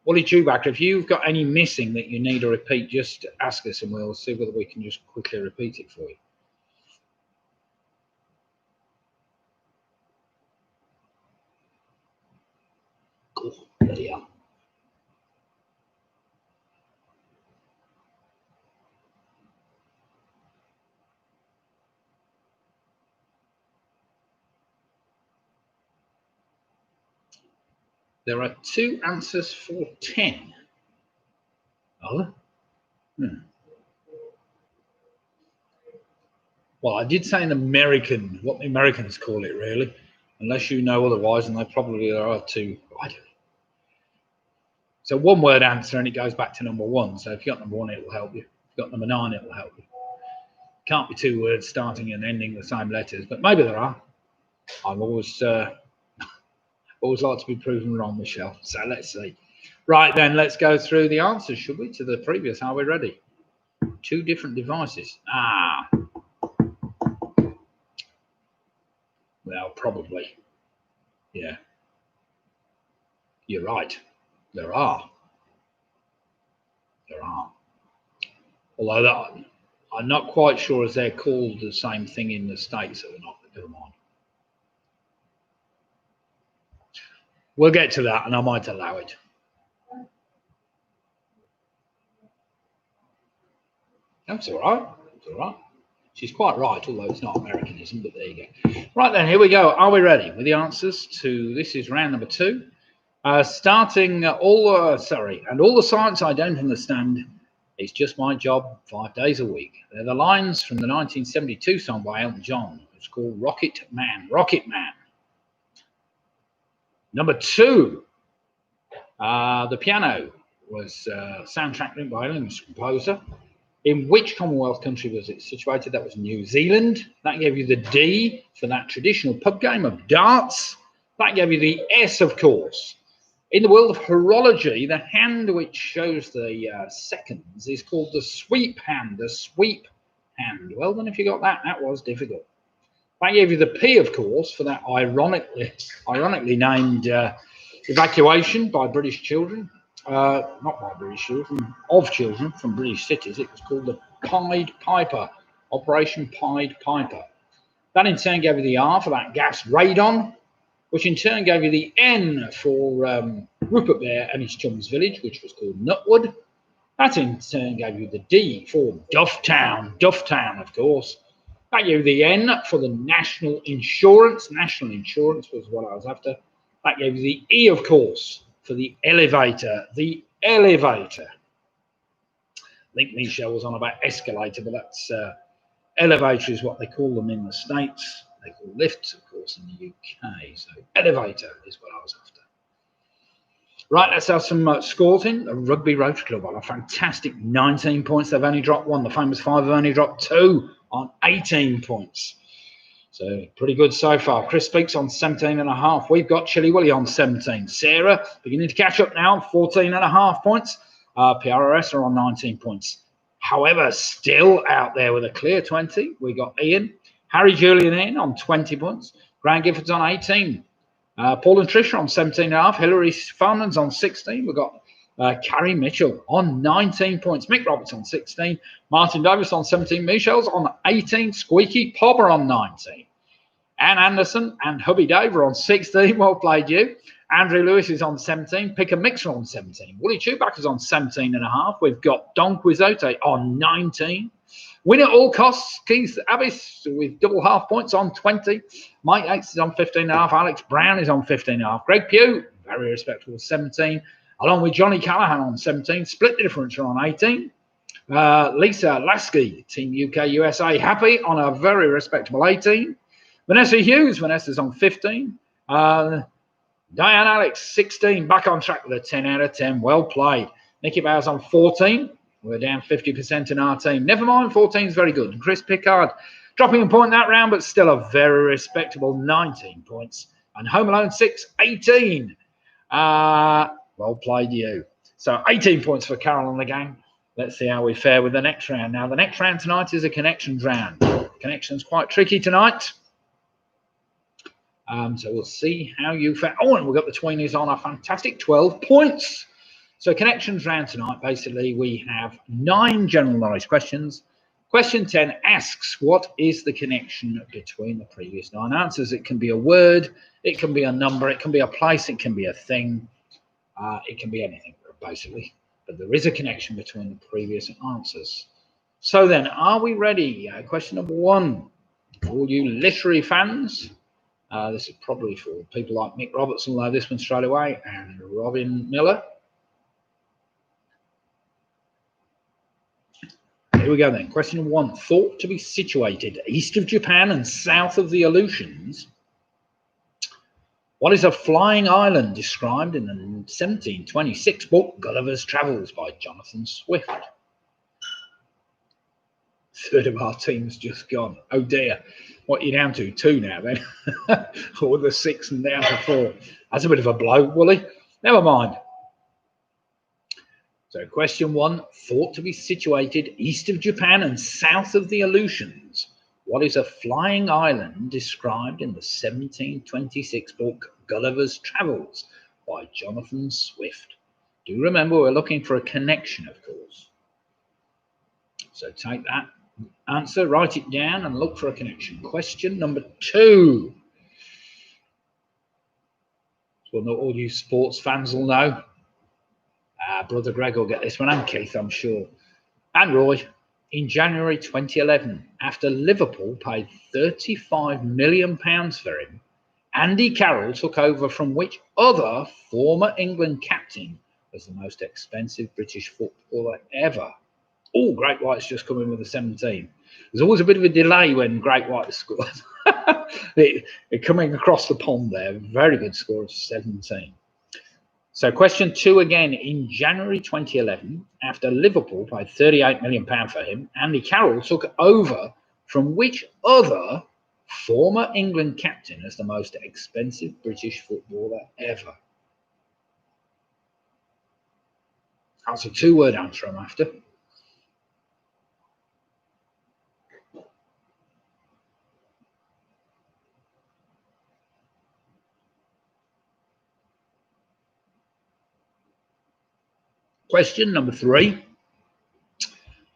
Wally Chewbacca, if you've got any missing that you need to repeat, just ask us and we'll see whether we can just quickly repeat it for you. Cool. Lydia. There are 2 answers for 10. Oh? Well, I did say an American, what the Americans call it, really, unless you know otherwise, and there are 2. I don't know. So 1-word answer, and it goes back to number 1. So if you got number 1, it will help you. If you got number 9, it will help you. Can't be 2 words starting and ending the same letters, but maybe there are. I've always like to be proven wrong, Michelle. So let's see. Right then, let's go through the answers, should we, to the previous? Are we ready? 2 different devices. Well, probably. Yeah. You're right. There are. Although I'm not quite sure if they're called the same thing in the States or not, but never mind. We'll get to that, and I might allow it. That's all right. It's all right. She's quite right, although it's not Americanism, but there you go. Right then, here we go. Are we ready with the answers to, this is round number 2. Starting all the science I don't understand. It's just my job 5 days a week. They're the lines from the 1972 song by Elton John. It's called Rocket Man. Rocket Man. Number 2. The piano was soundtracked written by an English composer. In which Commonwealth country was it situated? That was New Zealand. That gave you the D for that traditional pub game of darts. That gave you the S, of course. In the world of horology, the hand which shows the seconds is called the sweep hand. The sweep hand. Well done if you got that. That was difficult. That gave you the P, of course, for that ironically named evacuation by British children. Not by British children, of children from British cities. It was called the Pied Piper, Operation Pied Piper. That in turn gave you the R for that gas radon, which in turn gave you the N for Rupert Bear and his chums village, which was called Nutwood. That in turn gave you the D for Dufftown, of course. That gave you the N for the national insurance. National insurance was what I was after. That gave you the E, of course, for the elevator. The elevator. I think Michelle was on about escalator, but that's elevator is what they call them in the States. They call lifts, of course, in the UK. So elevator is what I was after. Right, let's have some scores in. The Rugby Rotary Club on a fantastic 19 points. They've only dropped one. The Famous Five have only dropped 2 on 18 points. So pretty good so far. Chris Speaks on 17.5. We've got Chilly Willy on 17. Sarah beginning to catch up now, 14.5 points. PRS are on 19 points. However, still out there with a clear 20. We got Ian, Harry Julian in on 20 points. Grant Gifford's on 18. Paul and Tricia on 17.5. Hilary Farnan's on 16. We've got Carrie Mitchell on 19 points. Mick Roberts on 16. Martin Davis on 17. Michelle's on 18. Squeaky Popper on 19. Anne Anderson and Hubby Dave are on 16. Well played, you. Andrew Lewis is on 17. Pick a Mixer on 17. Woolly Chewbacca's on 17.5. We've got Don Quixote on 19. Win at all costs, Keith Abbas with double half points on 20. Mike Yates is on 15.5. Alex Brown is on 15.5. Greg Pugh, very respectable, 17. Along with Johnny Callahan on 17. Split the difference are on 18. Lisa Lasky, Team UK USA, happy on a very respectable 18. Vanessa Hughes, Vanessa's on 15. Diane Alex, 16. Back on track with a 10 out of 10. Well played. Nicky Bowers on 14. We're down 50% in our team. Never mind, 14 is very good. And Chris Pickard dropping a point that round, but still a very respectable 19 points. And Home Alone 6, 18. Well played, you. So 18 points for Carol and the gang. Let's see how we fare with the next round. Now, the next round tonight is a connections round. Connections quite tricky tonight. So we'll see how you fare. Oh, and we've got the Tweenies on a fantastic 12 points. So connections round tonight, basically, we have 9 general knowledge questions. Question 10 asks, what is the connection between the previous 9 answers? It can be a word, it can be a number, it can be a place, it can be a thing. It can be anything, basically. But there is a connection between the previous answers. So then, are we ready? Question number 1. All you literary fans, this is probably for people like Mick Roberts, will know this one straight away, and Robin Miller. Here we go then. Question number 1. Thought to be situated east of Japan and south of the Aleutians, what is a flying island described in the 1726 book Gulliver's Travels by Jonathan Swift? Third of our team's just gone. Oh dear. What are you down to? 2 now then? Or the 6 and down to 4. That's a bit of a blow, Wooly. Never mind. So question 1, thought to be situated east of Japan and south of the Aleutians. What is a flying island described in the 1726 book Gulliver's Travels by Jonathan Swift? Do remember we're looking for a connection, of course. So take that answer, write it down and look for a connection. Question number 2. Well, not all you sports fans will know. Brother Greg will get this one, and Keith, I'm sure. And Roy, in January 2011, after Liverpool paid £35 million for him, Andy Carroll took over from which other former England captain as the most expensive British footballer ever? Oh, Great White's just come in with a 17. There's always a bit of a delay when Great White scores. They're coming across the pond there. Very good score of 17. So question 2 again. In January 2011, after Liverpool paid £38 million for him, Andy Carroll took over from which other former England captain as the most expensive British footballer ever? That's a 2-word answer I'm after. Question number 3.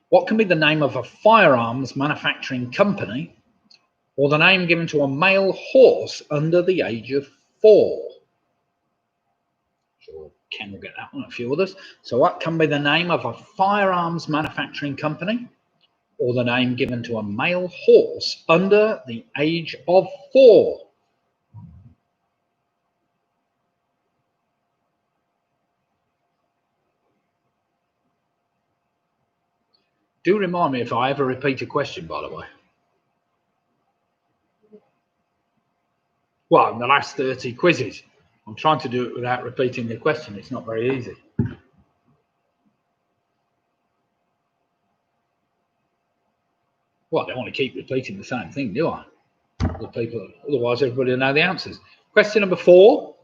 What can be the name of a firearms manufacturing company or the name given to a male horse under the age of 4? Sure, Ken will get that one, a few others. So what can be the name of a firearms manufacturing company or the name given to a male horse under the age of 4? Do remind me if I ever repeat a question, by the way. Well, in the last 30 quizzes, I'm trying to do it without repeating the question. It's not very easy. Well, I don't want to keep repeating the same thing, do I? The people, otherwise everybody will know the answers. Question number 4.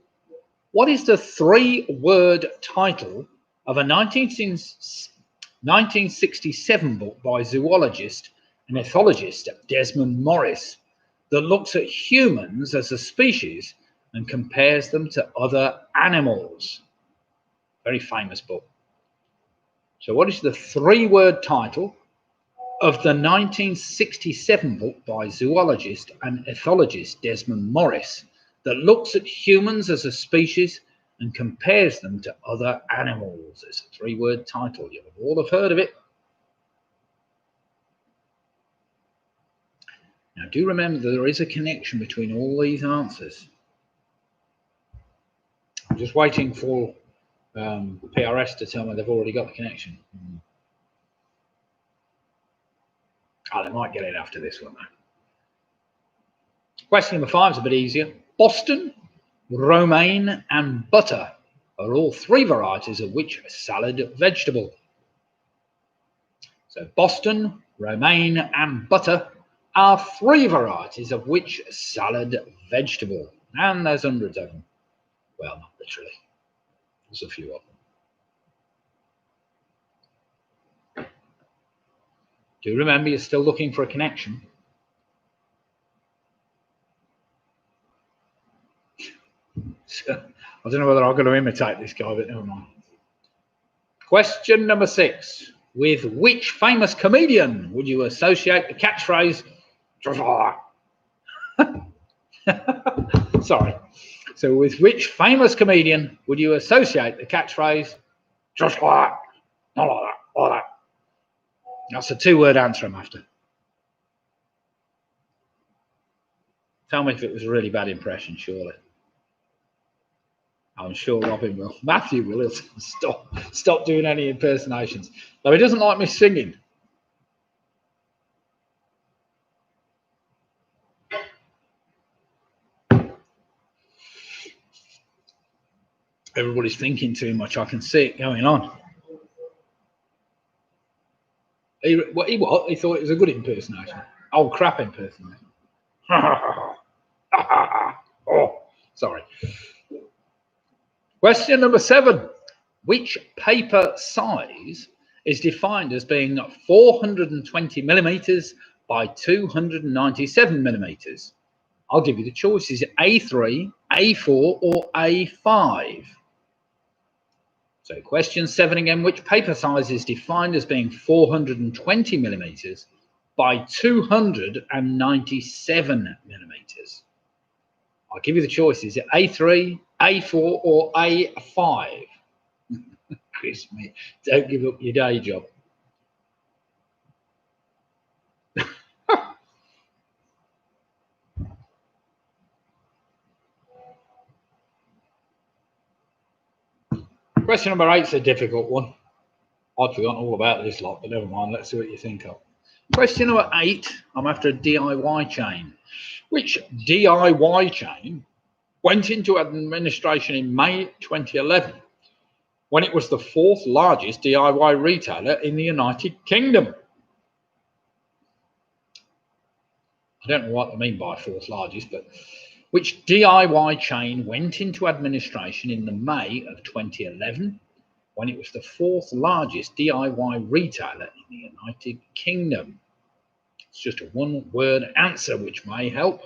What is the 3-word title of a 1967 book by zoologist and ethologist Desmond Morris that looks at humans as a species and compares them to other animals? Very famous book. So what is the 3-word title of the 1967 book by zoologist and ethologist Desmond Morris that looks at humans as a species and compares them to other animals? It's a 3-word title. You'll all have heard of it. Now, do remember that there is a connection between all these answers. I'm just waiting for PRS to tell me they've already got the connection. Oh, they might get it after this one, though. Question number 5 is a bit easier. Boston, romaine, and butter are all 3 varieties of which salad vegetable? So Boston, romaine, and butter are 3 varieties of which salad vegetable? And there's hundreds of them. Well, not literally. There's a few of them. Do remember, you're still looking for a connection. So, I don't know whether I'm going to imitate this guy, but never mind. Question number 6. With which famous comedian would you associate the catchphrase, sorry. So with which famous comedian would you associate the catchphrase, just like that, not like that, like that? That's a 2-word answer I'm after. Tell me if it was a really bad impression, surely. I'm sure Robin will. Matthew will. He'll stop doing any impersonations. Though he doesn't like me singing. Everybody's thinking too much. I can see it going on. He thought it was a good impersonation. Oh, crap impersonation. Oh, sorry. Question number 7. Which paper size is defined as being 420 millimeters by 297 millimeters? I'll give you the choices: A3, A4, or A5. So question 7 again, which paper size is defined as being 420 millimeters by 297 millimeters? I'll give you the choices: A3, A4, or A5. Chris, don't give up your day job. Question number 8 is a difficult one. I'd forgotten all about this lot, but never mind. Let's see what you think of. Question number 8, I'm after a DIY chain. Which DIY chain went into administration in May 2011 when it was the 4th largest DIY retailer in the United Kingdom? I don't know what they mean by 4th largest, but which DIY chain went into administration in the May of 2011 when it was the 4th largest DIY retailer in the United Kingdom? It's just a one-word answer, which may help.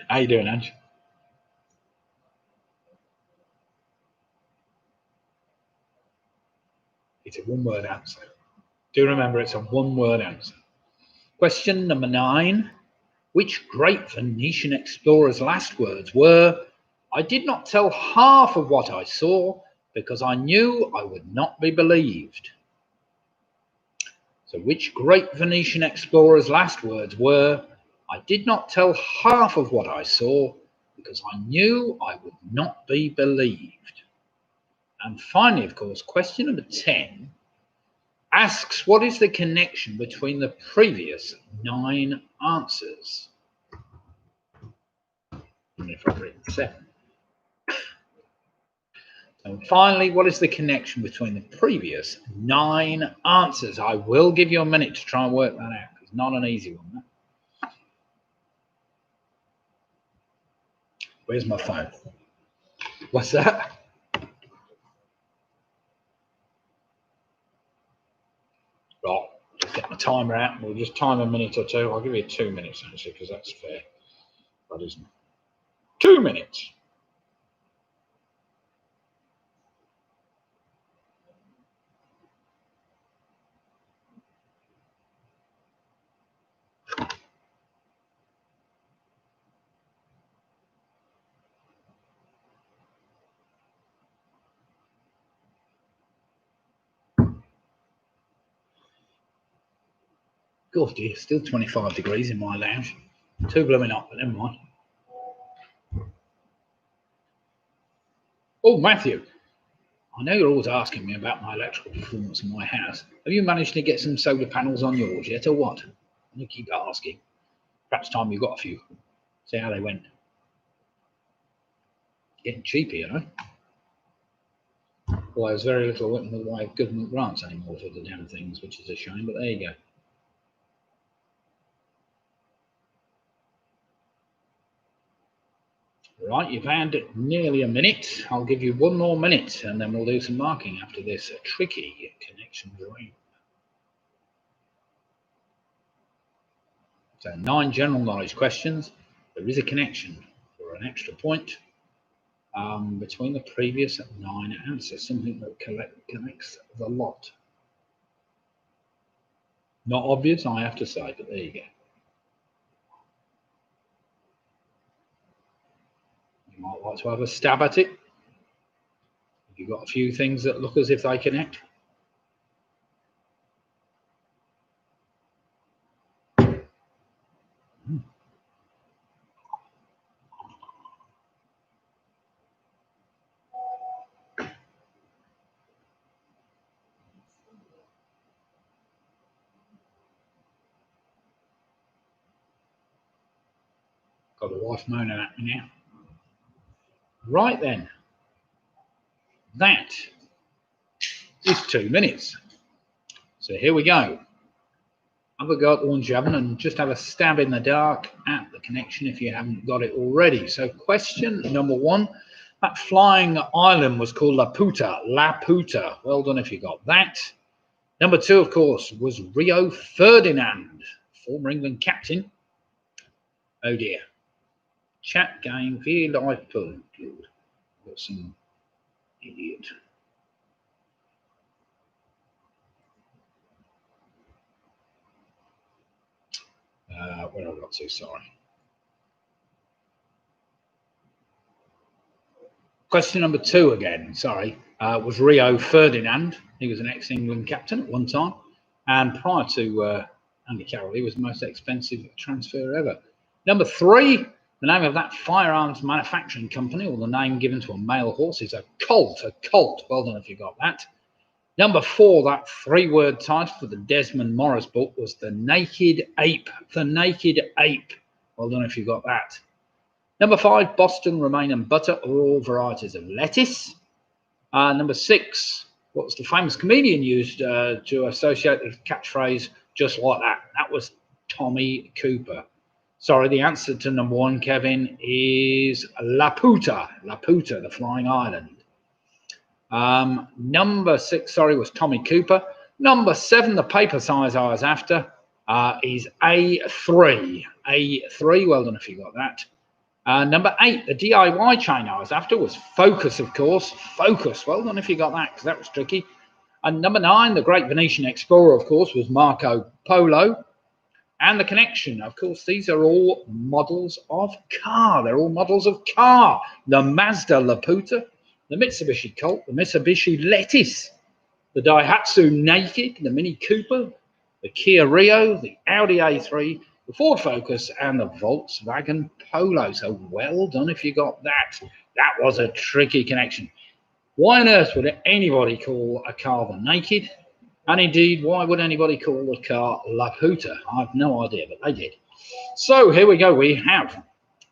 How you doing, Ange? It's a one-word answer. Do remember it's a one-word answer. Question number 9. Which great Venetian explorer's last words were, "I did not tell half of what I saw because I knew I would not be believed"? So which great Venetian explorer's last words were, "I did not tell half of what I saw because I knew I would not be believed"? And finally, of course, question number 10 asks, what is the connection between the previous 9 answers? And if I've written 7. And finally, what is the connection between the previous 9 answers? I will give you a minute to try and work that out. It's not an easy one. Where's my phone? What's that? Right, just get my timer out. We'll just time a minute or two. I'll give you 2 minutes actually, because that's fair. That isn't. 2 minutes. God, dear, still 25 degrees in my lounge. Too blooming hot, but never mind. Oh, Matthew, I know you're always asking me about my electrical performance in my house. Have you managed to get some solar panels on yours yet, or what? You keep asking. Perhaps time you got a few. See how they went. Getting cheaper, you know. Well, there's very little in the way of government grants anymore for the damn things, which is a shame, but there you go. Right, you've had nearly a minute. I'll give you 1 more minute and then we'll do some marking after this tricky connection drawing. So 9 general knowledge questions. There is a connection for an extra point between the previous 9 answers, something that connects the lot. Not obvious, I have to say, but there you go. You might like to have a stab at it. You've got a few things that look as if they connect. Got a wife moaning at me now. Right then, that is 2 minutes. So here we go. Have a go at the ones you haven't and just have a stab in the dark at the connection if you haven't got it already. So question number 1, that flying island was called La Puta. Well done if you got that. Number 2, of course, was Rio Ferdinand, former England captain. Oh dear. Chat game, via live pool. Got some idiot. Where have I got to? Sorry. Question number 2 again, sorry, was Rio Ferdinand. He was an ex-England captain at one time. And prior to Andy Carroll, he was the most expensive transfer ever. Number 3, the name of that firearms manufacturing company, or the name given to a male horse, is a colt. A colt. Well done if you got that. Number 4, that 3-word title for the Desmond Morris book was The Naked Ape. The Naked Ape. Well done if you got that. Number 5, Boston, Romaine and butter are all varieties of lettuce. Number 6, what's the famous comedian used to associate the catchphrase just like that? That was Tommy Cooper. Sorry, the answer to number 1, Kevin, is Laputa. Laputa, the flying island. Number 6, sorry, was Tommy Cooper. Number 7, the paper size I was after, is A3. A3, well done if you got that. Number 8, the DIY chain I was after was Focus, of course. Focus, well done if you got that, because that was tricky. And number 9, the great Venetian explorer, of course, was Marco Polo. And the connection, of course, these are all models of car. They're all models of car. The Mazda Laputa, the Mitsubishi Colt, the Mitsubishi Lettuce, the Daihatsu Naked, the Mini Cooper, the Kia Rio, the Audi A3, the Ford Focus, and the Volkswagen Polo. So well done if you got that. That was a tricky connection. Why on earth would anybody call a car the Naked? And indeed, why would anybody call the car Laputa? I have no idea, but they did. So here we go. We have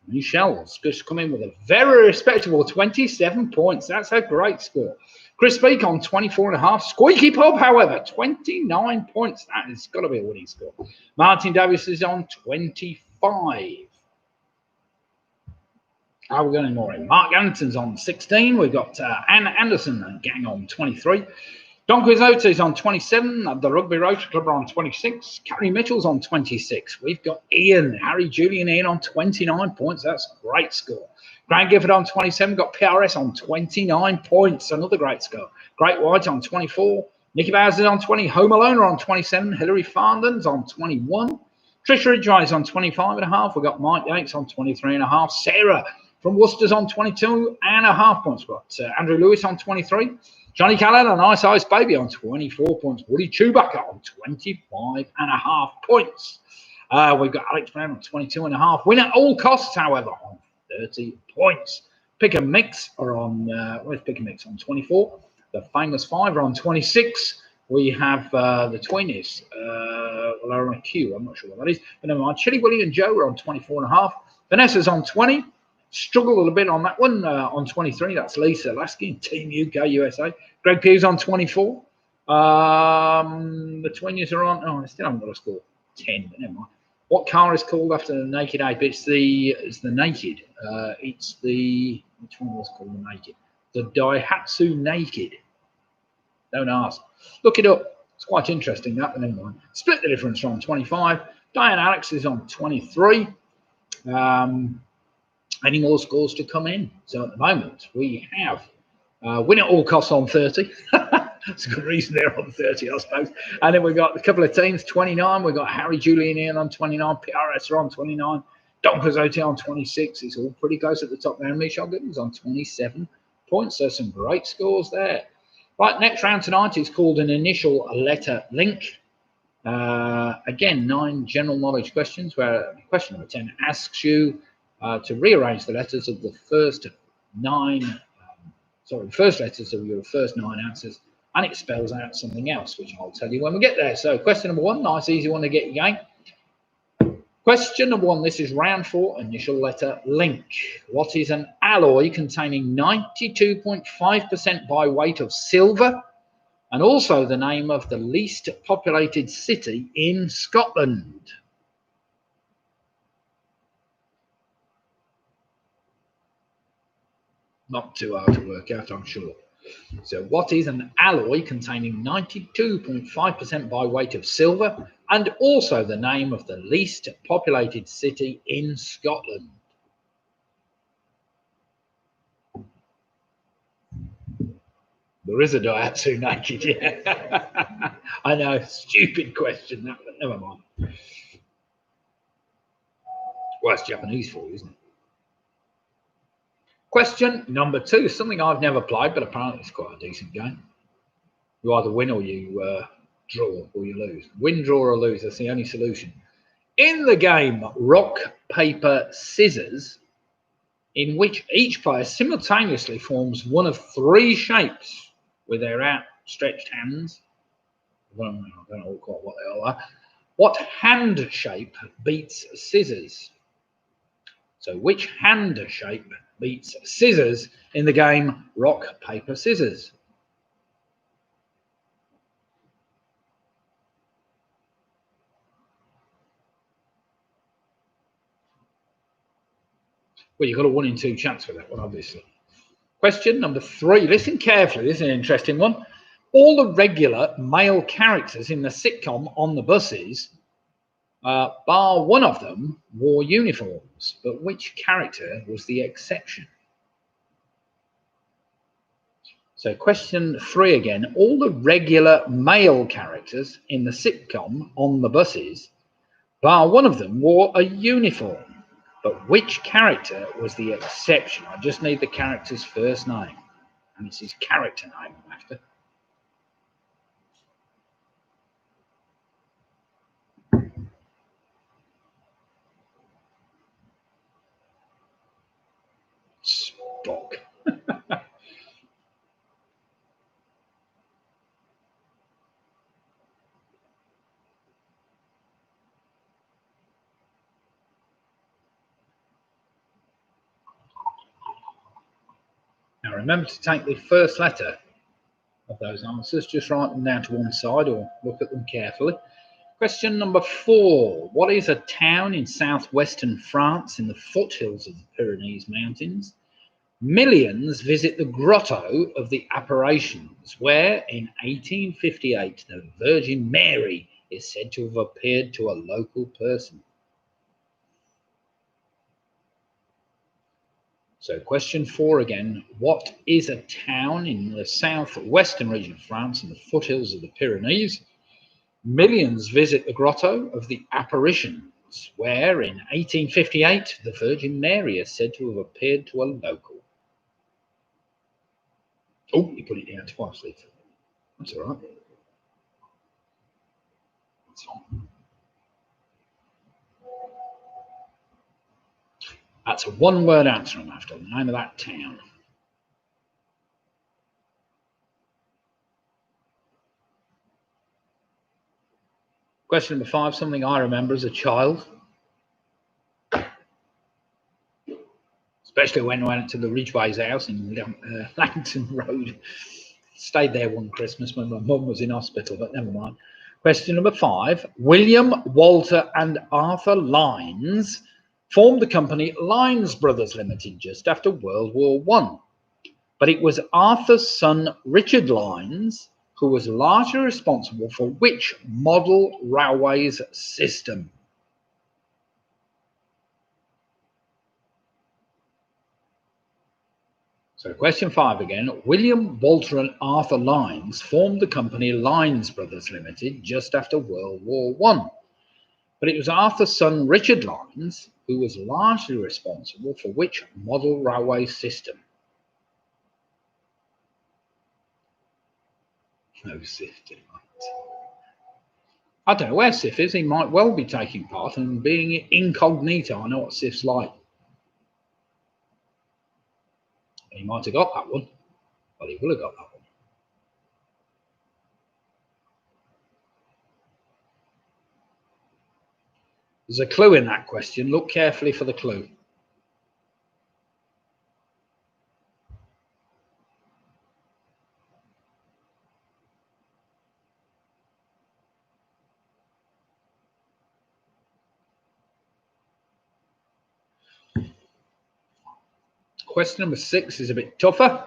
Michelle's just come in with a very respectable 27 points. That's a great score. Chris Speak on 24.5. Squeaky Pop, however, 29 points. That has got to be a winning score. Martin Davis is on 25. How are we going more in? Mark Anderson's on 16. We've got Anna Anderson and gang on 23. Don Quixote is on 27. The Rugby Rotary Club are on 26. Carrie Mitchell's on 26. We've got Ian, Harry, Julian, Ian on 29 points. That's a great score. Grant Gifford on 27. Got PRS on 29 points. Another great score. Great White on 24. Nicky Bowers on 20. Home Alone on 27. Hilary Farndon's on 21. Trish Ridgway's on 25.5. We've got Mike Yates on 23.5. Sarah from Worcester's on 22.5 points. We've got Andrew Lewis on 23. Johnny Callan and Ice Ice Baby on 24 points. Woody Chewbacca on 25.5 points. We've got Alex Brown on 22.5. Win at all costs, however, on 30 points. Pick and Mix are on, where's Pick and Mix? On 24. The Famous Five are on 26. We have the Twinnies. Well, they're on a queue. I'm not sure what that is. But never mind. Chili Willie and Joe are on 24.5. Vanessa's on 20. Struggled a little bit on that one. On 23, that's Lisa Lasky, Team UK USA. Greg Hughes on 24. The Twinnies are on. Oh, I still haven't got a score. 10, but never mind. What car is called after the Naked Ape? It's the Naked. It's the, which one was called the Naked? The Daihatsu Naked. Don't ask. Look it up. It's quite interesting, that, but never mind. Split the difference on 25. Diane Alex is on 23. Any more scores to come in? So at the moment, we have Win at All Costs on 30. That's a good reason they're on 30, I suppose. And then we've got a couple of teams, 29. We've got Harry, Julian, Ian on 29. PRS are on 29. Don Quixote on 26. It's all pretty close at the top there. Michelle Gibbons on 27 points. So some great scores there. Right, next round tonight is called an initial letter link. Again, 9 general knowledge questions, where question number 10 asks you to rearrange the letters of the first 9, first letters of your first 9 answers, and it spells out something else, which I'll tell you when we get there. So question number 1, nice easy one to get you going. Question number 1, this is round 4, initial letter link. What is an alloy containing 92.5% by weight of silver, and also the name of the least populated city in Scotland? Not too hard to work out, I'm sure. So what is an alloy containing 92.5% by weight of silver, and also the name of the least populated city in Scotland? There is a Daihatsu Naked, yeah. I know, stupid question, that, but never mind. Well, it's Japanese for you, isn't it? Question number 2, something I've never played, but apparently it's quite a decent game. You either win or you draw or you lose. Win, draw or lose, that's the only solution. In the game Rock, Paper, Scissors, in which each player simultaneously forms one of three shapes with their outstretched hands, I don't know quite what they all are, what hand shape beats scissors? So which hand shape beats scissors in the game Rock, Paper, Scissors? Well, you've got a 1 in 2 chance for that one, obviously. Question number 3. Listen carefully. This is an interesting one. All the regular male characters in the sitcom On the Buses, bar one of them, wore uniforms. But which character was the exception? So question 3 again. All the regular male characters in the sitcom On the Buses, bar one of them, wore a uniform. But which character was the exception? I just need the character's first name. And it's his character name I'm after. Spock. Now remember to take the first letter of those answers. Just write them down to one side or look at them carefully. Question number 4. What is a town in southwestern France in the foothills of the Pyrenees Mountains? Millions visit the Grotto of the Apparitions, where in 1858 the Virgin Mary is said to have appeared to a local person. So question 4 again. What is a town in the southwestern region of France in the foothills of the Pyrenees? Millions visit the Grotto of the Apparitions, where in 1858 the Virgin Mary is said to have appeared to a local. Oh, you put it down twice, Lisa. That's all right. That's a one-word answer I'm after, the name of that town. Question number 5, something I remember as a child, especially when I went to the Ridgway's house in Langton Road. Stayed there one Christmas when my mum was in hospital, but never mind. Question number 5. William, Walter and Arthur Lines formed the company Lines Brothers Limited just after World War I. But it was Arthur's son, Richard Lines, who was largely responsible for which model railways system? So question 5 again. William, Walter and Arthur Lines formed the company Lines Brothers Limited just after World War I. But it was Arthur's son, Richard Lines, who was largely responsible for which model railway system? No Sif tonight. I don't know where Sif is. He might well be taking part and being incognito. I know what Sif's like. He might have got that one. Well, he will have got that one. There's a clue in that question. Look carefully for the clue. Question number 6 is a bit tougher.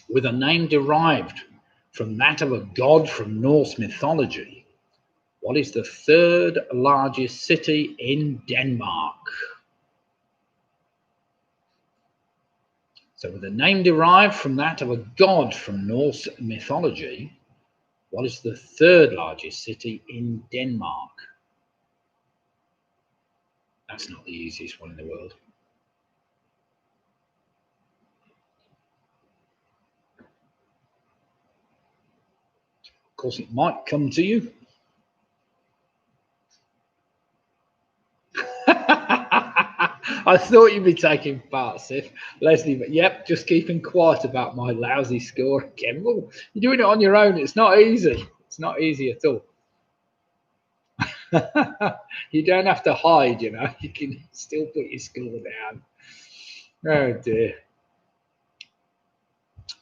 With a name derived from that of a god from Norse mythology, what is the third largest city in Denmark? So with a name derived from that of a god from Norse mythology, what is the third largest city in Denmark? That's not the easiest one in the world. Of course, it might come to you. I thought you'd be taking part, Sif. Leslie, but yep, just keeping quiet about my lousy score again. Well, you're doing it on your own. It's not easy. It's not easy at all. You don't have to hide, you know. You can still put your score down. Oh dear.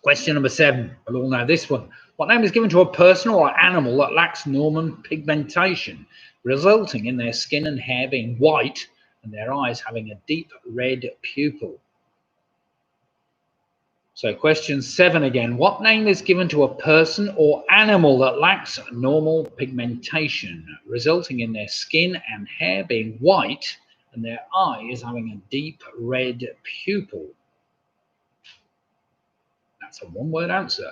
Question number 7. We'll all know this one. What name is given to a person or animal that lacks normal pigmentation, resulting in their skin and hair being white and their eyes having a deep red pupil? So question 7 again. What name is given to a person or animal that lacks normal pigmentation, resulting in their skin and hair being white and their eyes having a deep red pupil? That's a one-word answer.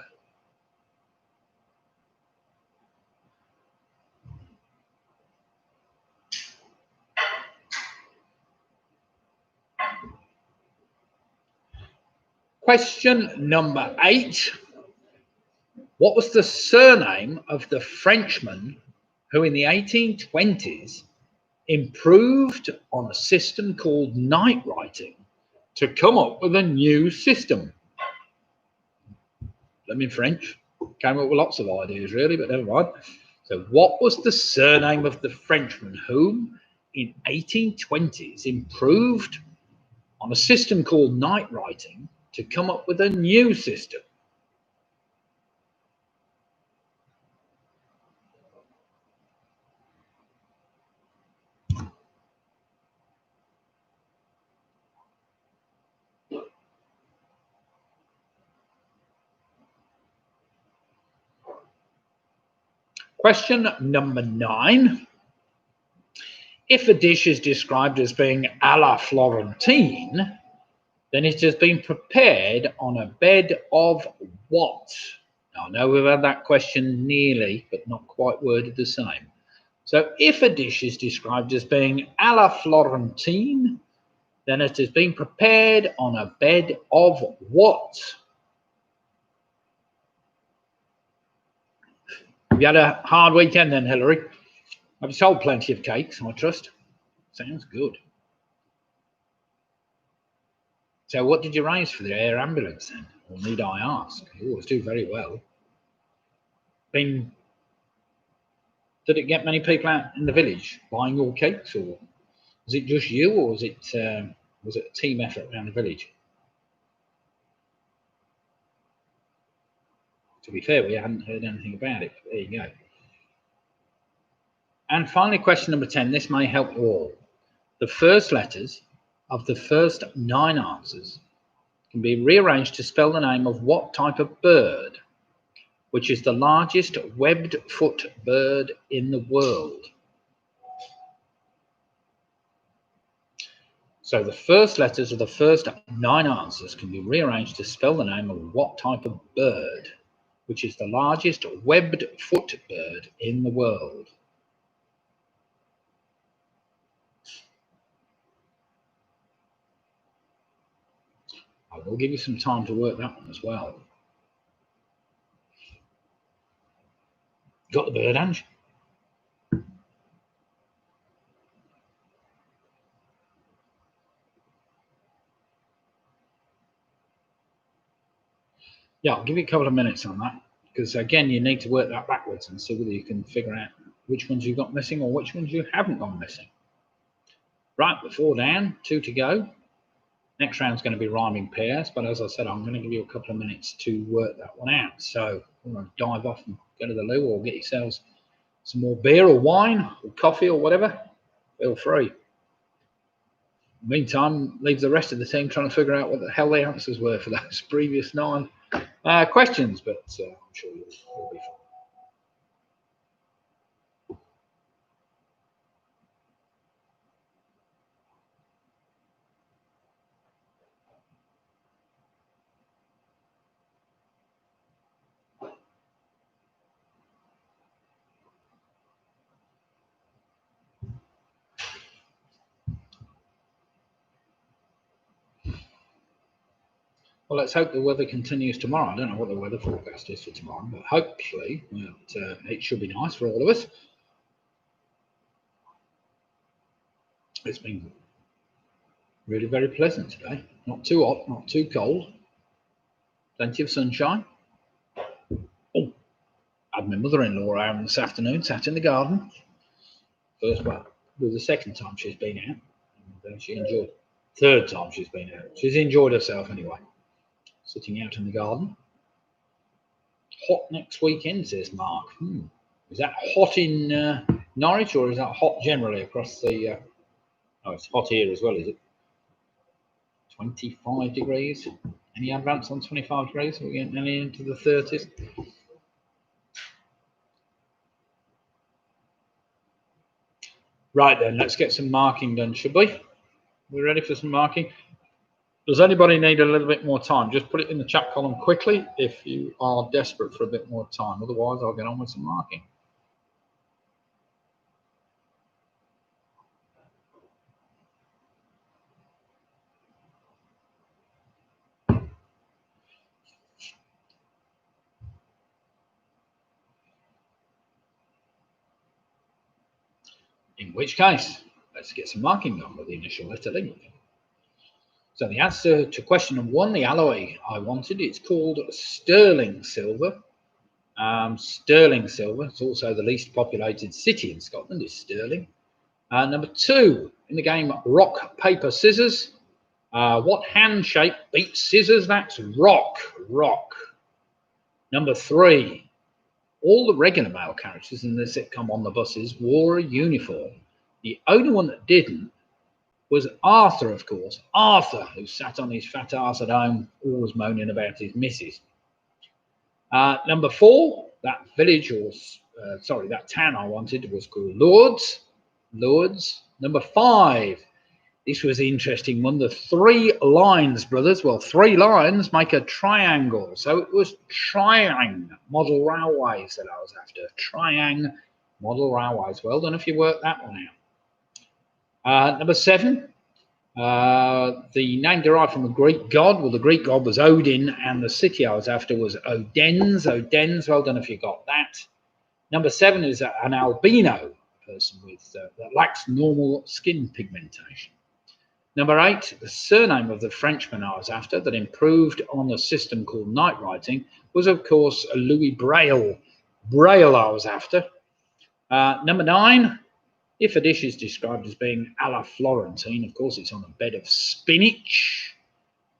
Question number 8. What was the surname of the Frenchman who in the 1820s improved on a system called night writing to come up with a new system? Let me French. Came up with lots of ideas really, but never mind. So what was the surname of the Frenchman whom in 1820s improved on a system called night writing to come up with a new system? Question number 9. If a dish is described as being à la Florentine, then it has been prepared on a bed of what? Now, I know we've had that question nearly, but not quite worded the same. So if a dish is described as being à la Florentine, then it has been prepared on a bed of what? Have you had a hard weekend then, Hilary? Have you sold plenty of cakes, I trust? Sounds good. So what did you raise for the air ambulance then? Or need I ask? You always do very well. Did it get many people out in the village buying your cakes, or was it just you, or was it a team effort around the village? To be fair, we hadn't heard anything about it, but there you go. And finally, question number 10. This may help you all. The first letters of the first 9 answers can be rearranged to spell the name of what type of bird, which is the largest webbed foot bird in the world? So the first letters of the first 9 answers can be rearranged to spell the name of what type of bird, which is the largest webbed foot bird in the world? I will give you some time to work that one as well. Got the bird, Ange? Yeah, I'll give you a couple of minutes on that, because again, you need to work that backwards and see whether you can figure out which ones you've got missing or which ones you haven't gone missing. Right, 4 down, 2 to go. Next round's going to be rhyming pairs, but as I said, I'm going to give you a couple of minutes to work that one out. So I'm going to dive off and go to the loo, or get yourselves some more beer or wine or coffee or whatever. Feel free. Meantime, leave the rest of the team trying to figure out what the hell the answers were for those previous 9 questions, but I'm sure you'll be fine. Well, let's hope the weather continues tomorrow. I don't know what the weather forecast is for tomorrow, but hopefully it should be nice for all of us. It's been Really very pleasant today. Not too hot, not too cold. Plenty of sunshine. Oh, I had my mother-in-law around this afternoon, sat in the garden. It was the second time she's been out. And she enjoyed it. Third time she's been out. She's enjoyed herself anyway. Sitting out in the garden. Hot next weekend, says Mark. Is that hot in Norwich, or is that hot generally across the... Oh, it's hot here as well, is it? 25 degrees. Any advance on 25 degrees? We're getting nearly into the 30s. Right then, let's get some marking done, should we? We're ready for some marking. Does anybody need a little bit more time? Just put it in the chat column quickly if you are desperate for a bit more time. Otherwise, I'll get on with some marking. In which case, let's get some marking done with the initial letter link. So the answer to question number 1, the alloy I wanted, it's called sterling silver. Sterling silver. It's also the least populated city in Scotland is Stirling. Number 2, in the game rock, paper, scissors. What hand shape beats scissors? That's rock. Number 3, all the regular male characters in the sitcom On the Buses wore a uniform. The only one that didn't was Arthur, of course. Arthur, who sat on his fat arse at home, always moaning about his missus. Number 4, that village, that town I wanted was called Lourdes. Number 5, this was an interesting one. The 3 lines, brothers. Well, 3 lines make a triangle. So it was Triang Model Railways that I was after. Triang Model Railways. Well done if you worked that one out. Number 7, the name derived from a Greek god. Well, the Greek god was Odin, and the city I was after was Odense. Well done if you got that. Number 7 is an albino person that lacks normal skin pigmentation. Number 8, the surname of the Frenchman I was after that improved on a system called night writing was, of course, Louis Braille. Braille I was after. Number 9, if a dish is described as being a la Florentine, of course, it's on a bed of spinach.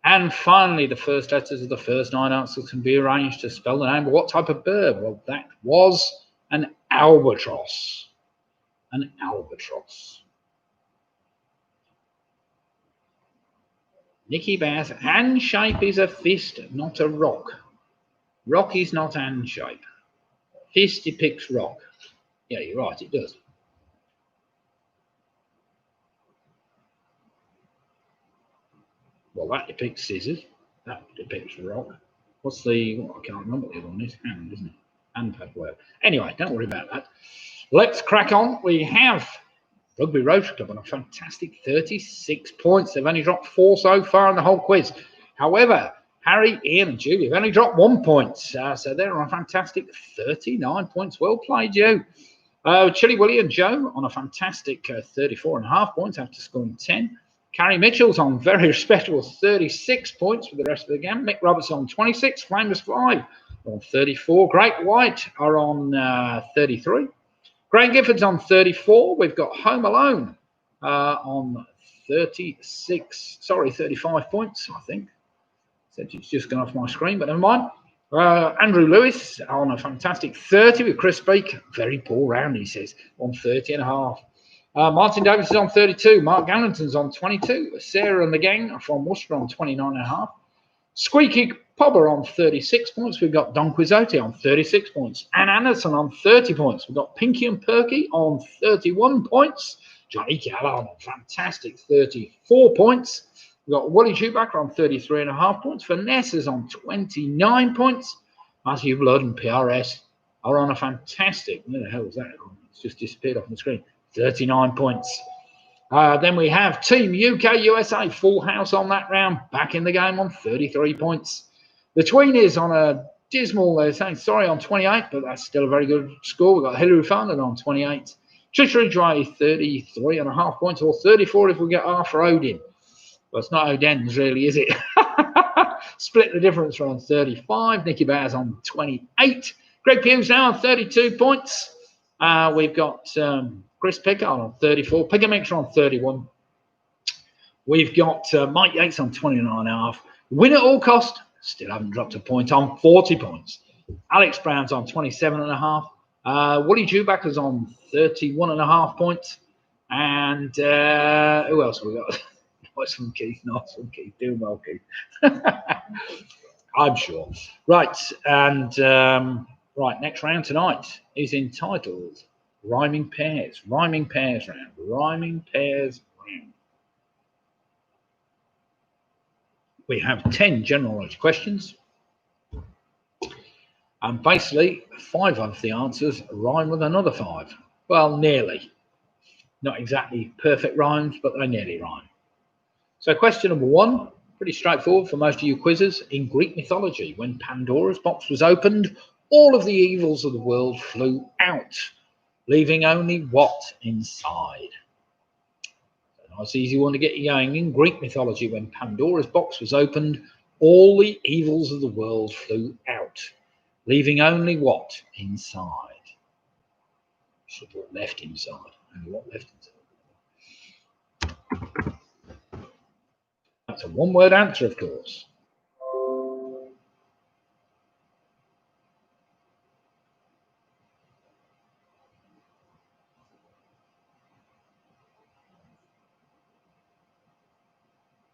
And finally, the first letters of the first 9 answers can be arranged to spell the name of what type of bird? Well, that was an albatross. An albatross. Nicky Bass, hand shape is a fist, not a rock. Rock is not hand shape. Fist depicts rock. Yeah, you're right, it does. Well, that depicts scissors. That depicts rock. I can't remember what the other one is. Hand, isn't it? Handpad work. Anyway, don't worry about that. Let's crack on. We have Rugby Rotary Club on a fantastic 36 points. They've only dropped 4 so far in the whole quiz. However, Harry, Ian and Julie have only dropped 1 point. So they're on a fantastic 39 points. Well played, you. Chilly Willie and Joe on a fantastic 34.5 points after scoring 10. Carrie Mitchell's on very respectable 36 points for the rest of the game. Mick Roberts on 26. Flamers 5 on 34. Great White are on 33. Graham Gifford's on 34. We've got Home Alone on 35 points, I think. Said it's just gone off my screen, but never mind. Andrew Lewis on a fantastic 30 with Chris Beak. Very poor round, he says, on 30.5. Martin Davis is on 32. Mark Gallenton's on 22. Sarah and the gang from Worcester on 29.5. Squeaky Pobber on 36 points. We've got Don Quixote on 36 points. Ann Anderson on 30 points. We've got Pinky and Perky on 31 points. Johnny Keller on a fantastic 34 points. We've got Wally Schubacher on 33.5 points. Vanessa's on 29 points. Matthew Blood and PRS are on a fantastic, where the hell was that? It's just disappeared off the screen. 39 points. Then we have Team UK USA, full house on that round, back in the game on 33 points. The Tweeners on a dismal, they're saying sorry, on 28, but that's still a very good score. We've got Hilary Farnan on 28. Trisha Ridgway, 33.5 points, or 34 if we get Arthur Odin. Well, it's not Oden's really, is it? Split the difference on 35. Nicky Bears on 28. Greg Hughes now on 32 points. We've got Chris Pickard on 34. Pigamix on 31. We've got Mike Yates on 29.5. Win at all cost. Still haven't dropped a point on 40 points. Alex Brown's on 27.5. Woody Jewbacker's on 31.5 points. And who else have we got? Nice one, Keith. Doing well, Keith. I'm sure. Right. And right, next round tonight is entitled Rhyming Pairs. Rhyming Pairs round. Rhyming Pairs round. We have 10 general knowledge questions. And basically, 5 of the answers rhyme with another 5. Well, nearly. Not exactly perfect rhymes, but they nearly rhyme. So question number 1, pretty straightforward for most of you quizzes. In Greek mythology, when Pandora's box was opened, all of the evils of the world flew out, leaving only what inside? A nice easy one to get you going. In Greek mythology, when Pandora's box was opened, all the evils of the world flew out, leaving only what inside? Should put left inside. And what left inside? That's a one-word answer, of course.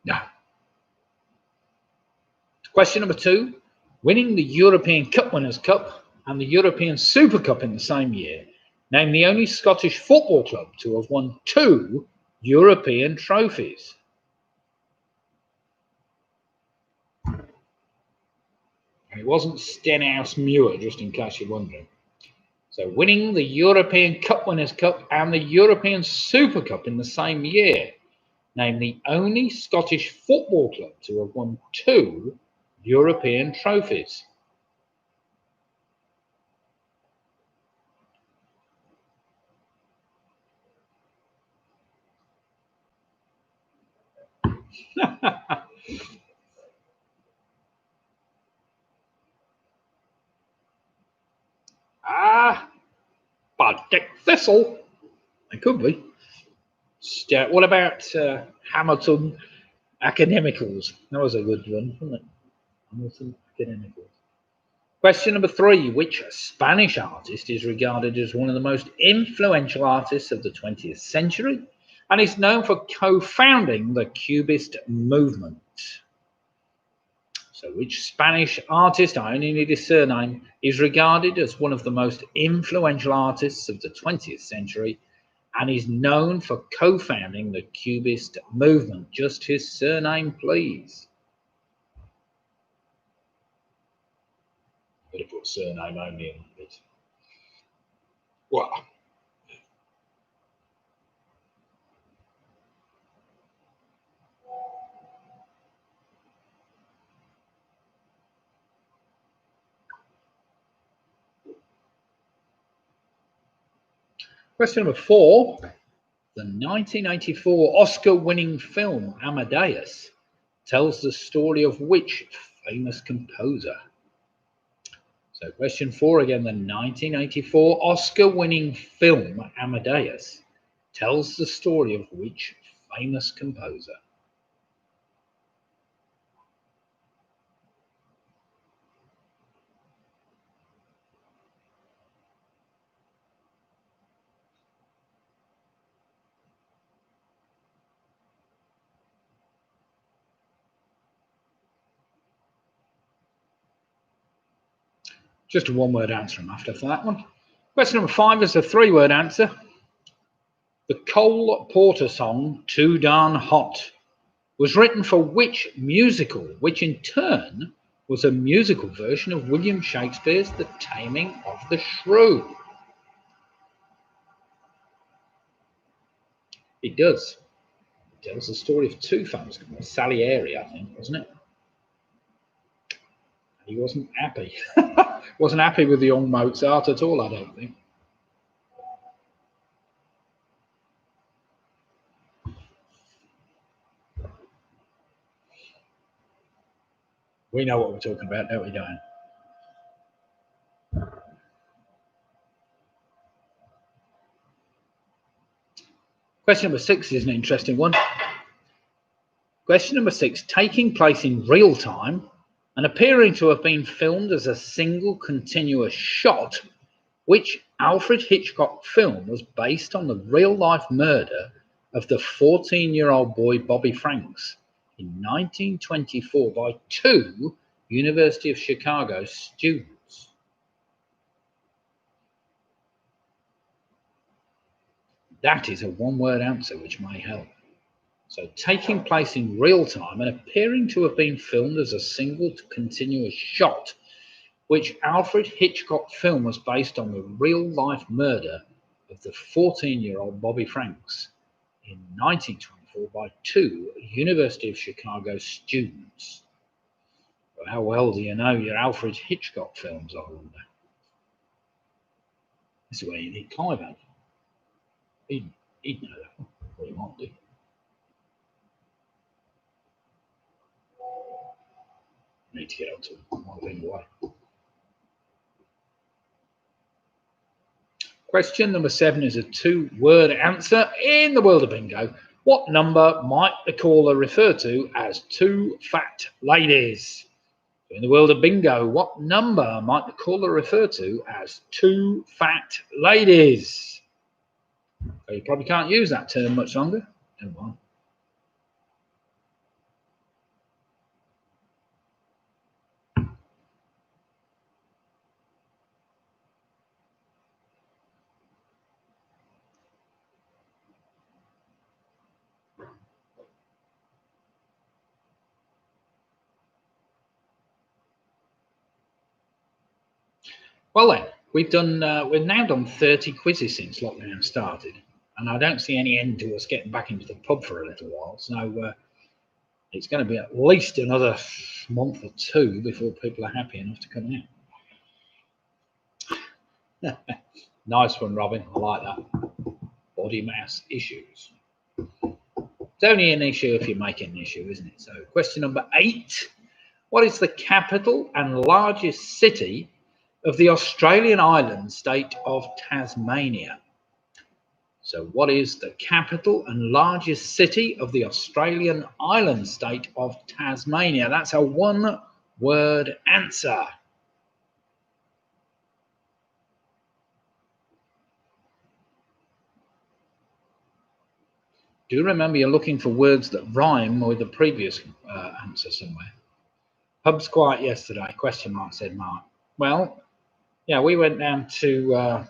No. Question number 2. Winning the European Cup Winners' Cup and the European Super Cup in the same year, name the only Scottish football club to have won 2 European trophies. And it wasn't Stenhouse Muir, just in case you're wondering. So winning the European Cup Winners' Cup and the European Super Cup in the same year, name the only Scottish football club to have won 2 European trophies. Bardic Thistle. It could be. What about Hamilton Academicals? That was a good one, wasn't it? Hamilton Academicals. Question number 3. Which Spanish artist is regarded as one of the most influential artists of the 20th century and is known for co-founding the Cubist movement? So which Spanish artist, I only need his surname, is regarded as one of the most influential artists of the 20th century and is known for co-founding the Cubist movement? Just his surname, please. Better put surname only in it. Well, question number 4. The 1984 Oscar-winning film Amadeus tells the story of which famous composer? So question 4 again, the 1984 Oscar-winning film Amadeus tells the story of which famous composer? Just a one-word answer I'm after for that one. Question number 5 is a 3-word answer. The Cole Porter song, Too Darn Hot, was written for which musical, which in turn was a musical version of William Shakespeare's The Taming of the Shrew? It does. It tells the story of 2 famous composers. Salieri, I think, wasn't it? He wasn't happy. Wasn't happy with the young Mozart at all, I don't think. We know what we're talking about, don't we, Diane? Question number 6 is an interesting one. Question number 6, taking place in real time and appearing to have been filmed as a single continuous shot, which Alfred Hitchcock film was based on the real-life murder of the 14-year-old boy Bobby Franks in 1924 by 2 University of Chicago students. That is a one-word answer which may help. So, taking place in real time and appearing to have been filmed as a single continuous shot, which Alfred Hitchcock film was based on the real-life murder of the 14-year-old Bobby Franks in 1924 by 2 University of Chicago students. Well, how well do you know your Alfred Hitchcock films, I wonder? This is where you need Clive at. He'd know that, or he might do. Need to get up to one thing away. Question number 7 is a 2-word answer. In the world of bingo, what number might the caller refer to as 2 fat ladies? In the world of bingo, what number might the caller refer to as 2 fat ladies? So you probably can't use that term much longer. Never mind. Well then, we've now done 30 quizzes since lockdown started, and I don't see any end to us getting back into the pub for a little while. So it's going to be at least another month or 2 before people are happy enough to come out. Nice one, Robin. I like that. Body mass issues. It's only an issue if you make it an issue, isn't it? So, question number 8. What is the capital and largest city of the Australian island state of Tasmania? So, what is the capital and largest city of the Australian island state of Tasmania? That's a 1-word answer. Do remember you're looking for words that rhyme with the previous answer somewhere. Pub's quiet yesterday, question mark, said Mark. Well, yeah, we went down to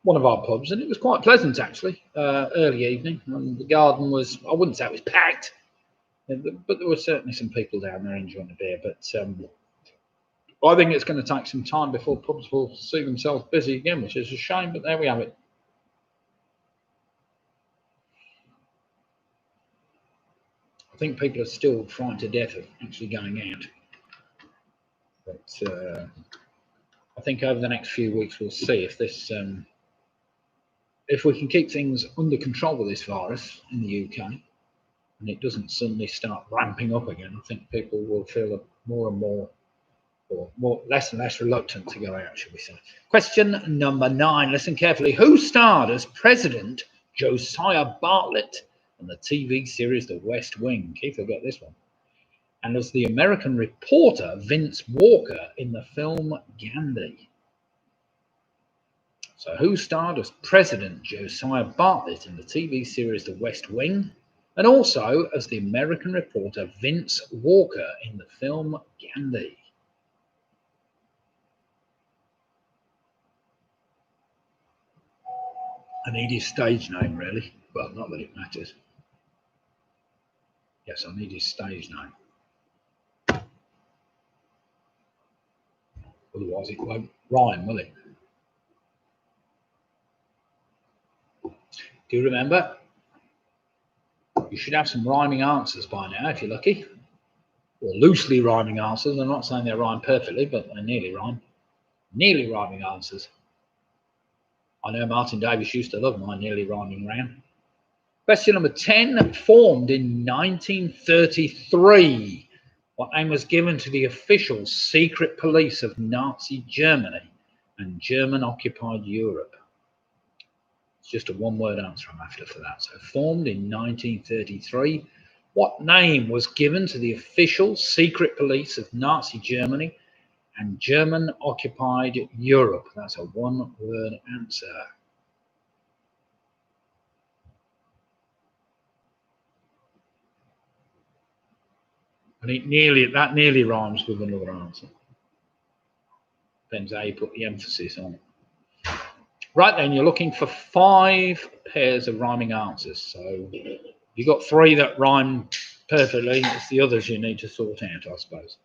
one of our pubs and it was quite pleasant actually, early evening. And the garden was, I wouldn't say it was packed, but there were certainly some people down there enjoying a beer. But I think it's going to take some time before pubs will see themselves busy again, which is a shame, but there we have it. I think people are still frightened to death of actually going out. But I think over the next few weeks we'll see if this, if we can keep things under control with this virus in the UK, and it doesn't suddenly start ramping up again. I think people will feel more and more, or less and less reluctant to go out, should we say. Question number 9. Listen carefully. Who starred as President Josiah Bartlett in the TV series The West Wing? Keith will get this one. And as the American reporter Vince Walker in the film Gandhi. So who starred as President Josiah Bartlett in the TV series The West Wing, and also as the American reporter Vince Walker in the film Gandhi? I need his stage name, really. Well, not that it matters. Yes, I need his stage name. Otherwise it won't rhyme, will it? Do you remember? You should have some rhyming answers by now, if you're lucky. Or loosely rhyming answers. I'm not saying they rhyme perfectly, but they nearly rhyme. Nearly rhyming answers. I know Martin Davis used to love my nearly rhyming round. Question number 10. Formed in 1933, What name was given to the official secret police of Nazi Germany and German-occupied Europe? It's just a one-word answer I'm after for that. So, formed in 1933, what name was given to the official secret police of Nazi Germany and German-occupied Europe? That's a one-word answer. And that nearly rhymes with another answer. Depends how you put the emphasis on it. Right then, you're looking for 5 pairs of rhyming answers. So you've got 3 that rhyme perfectly. It's the others you need to sort out, I suppose.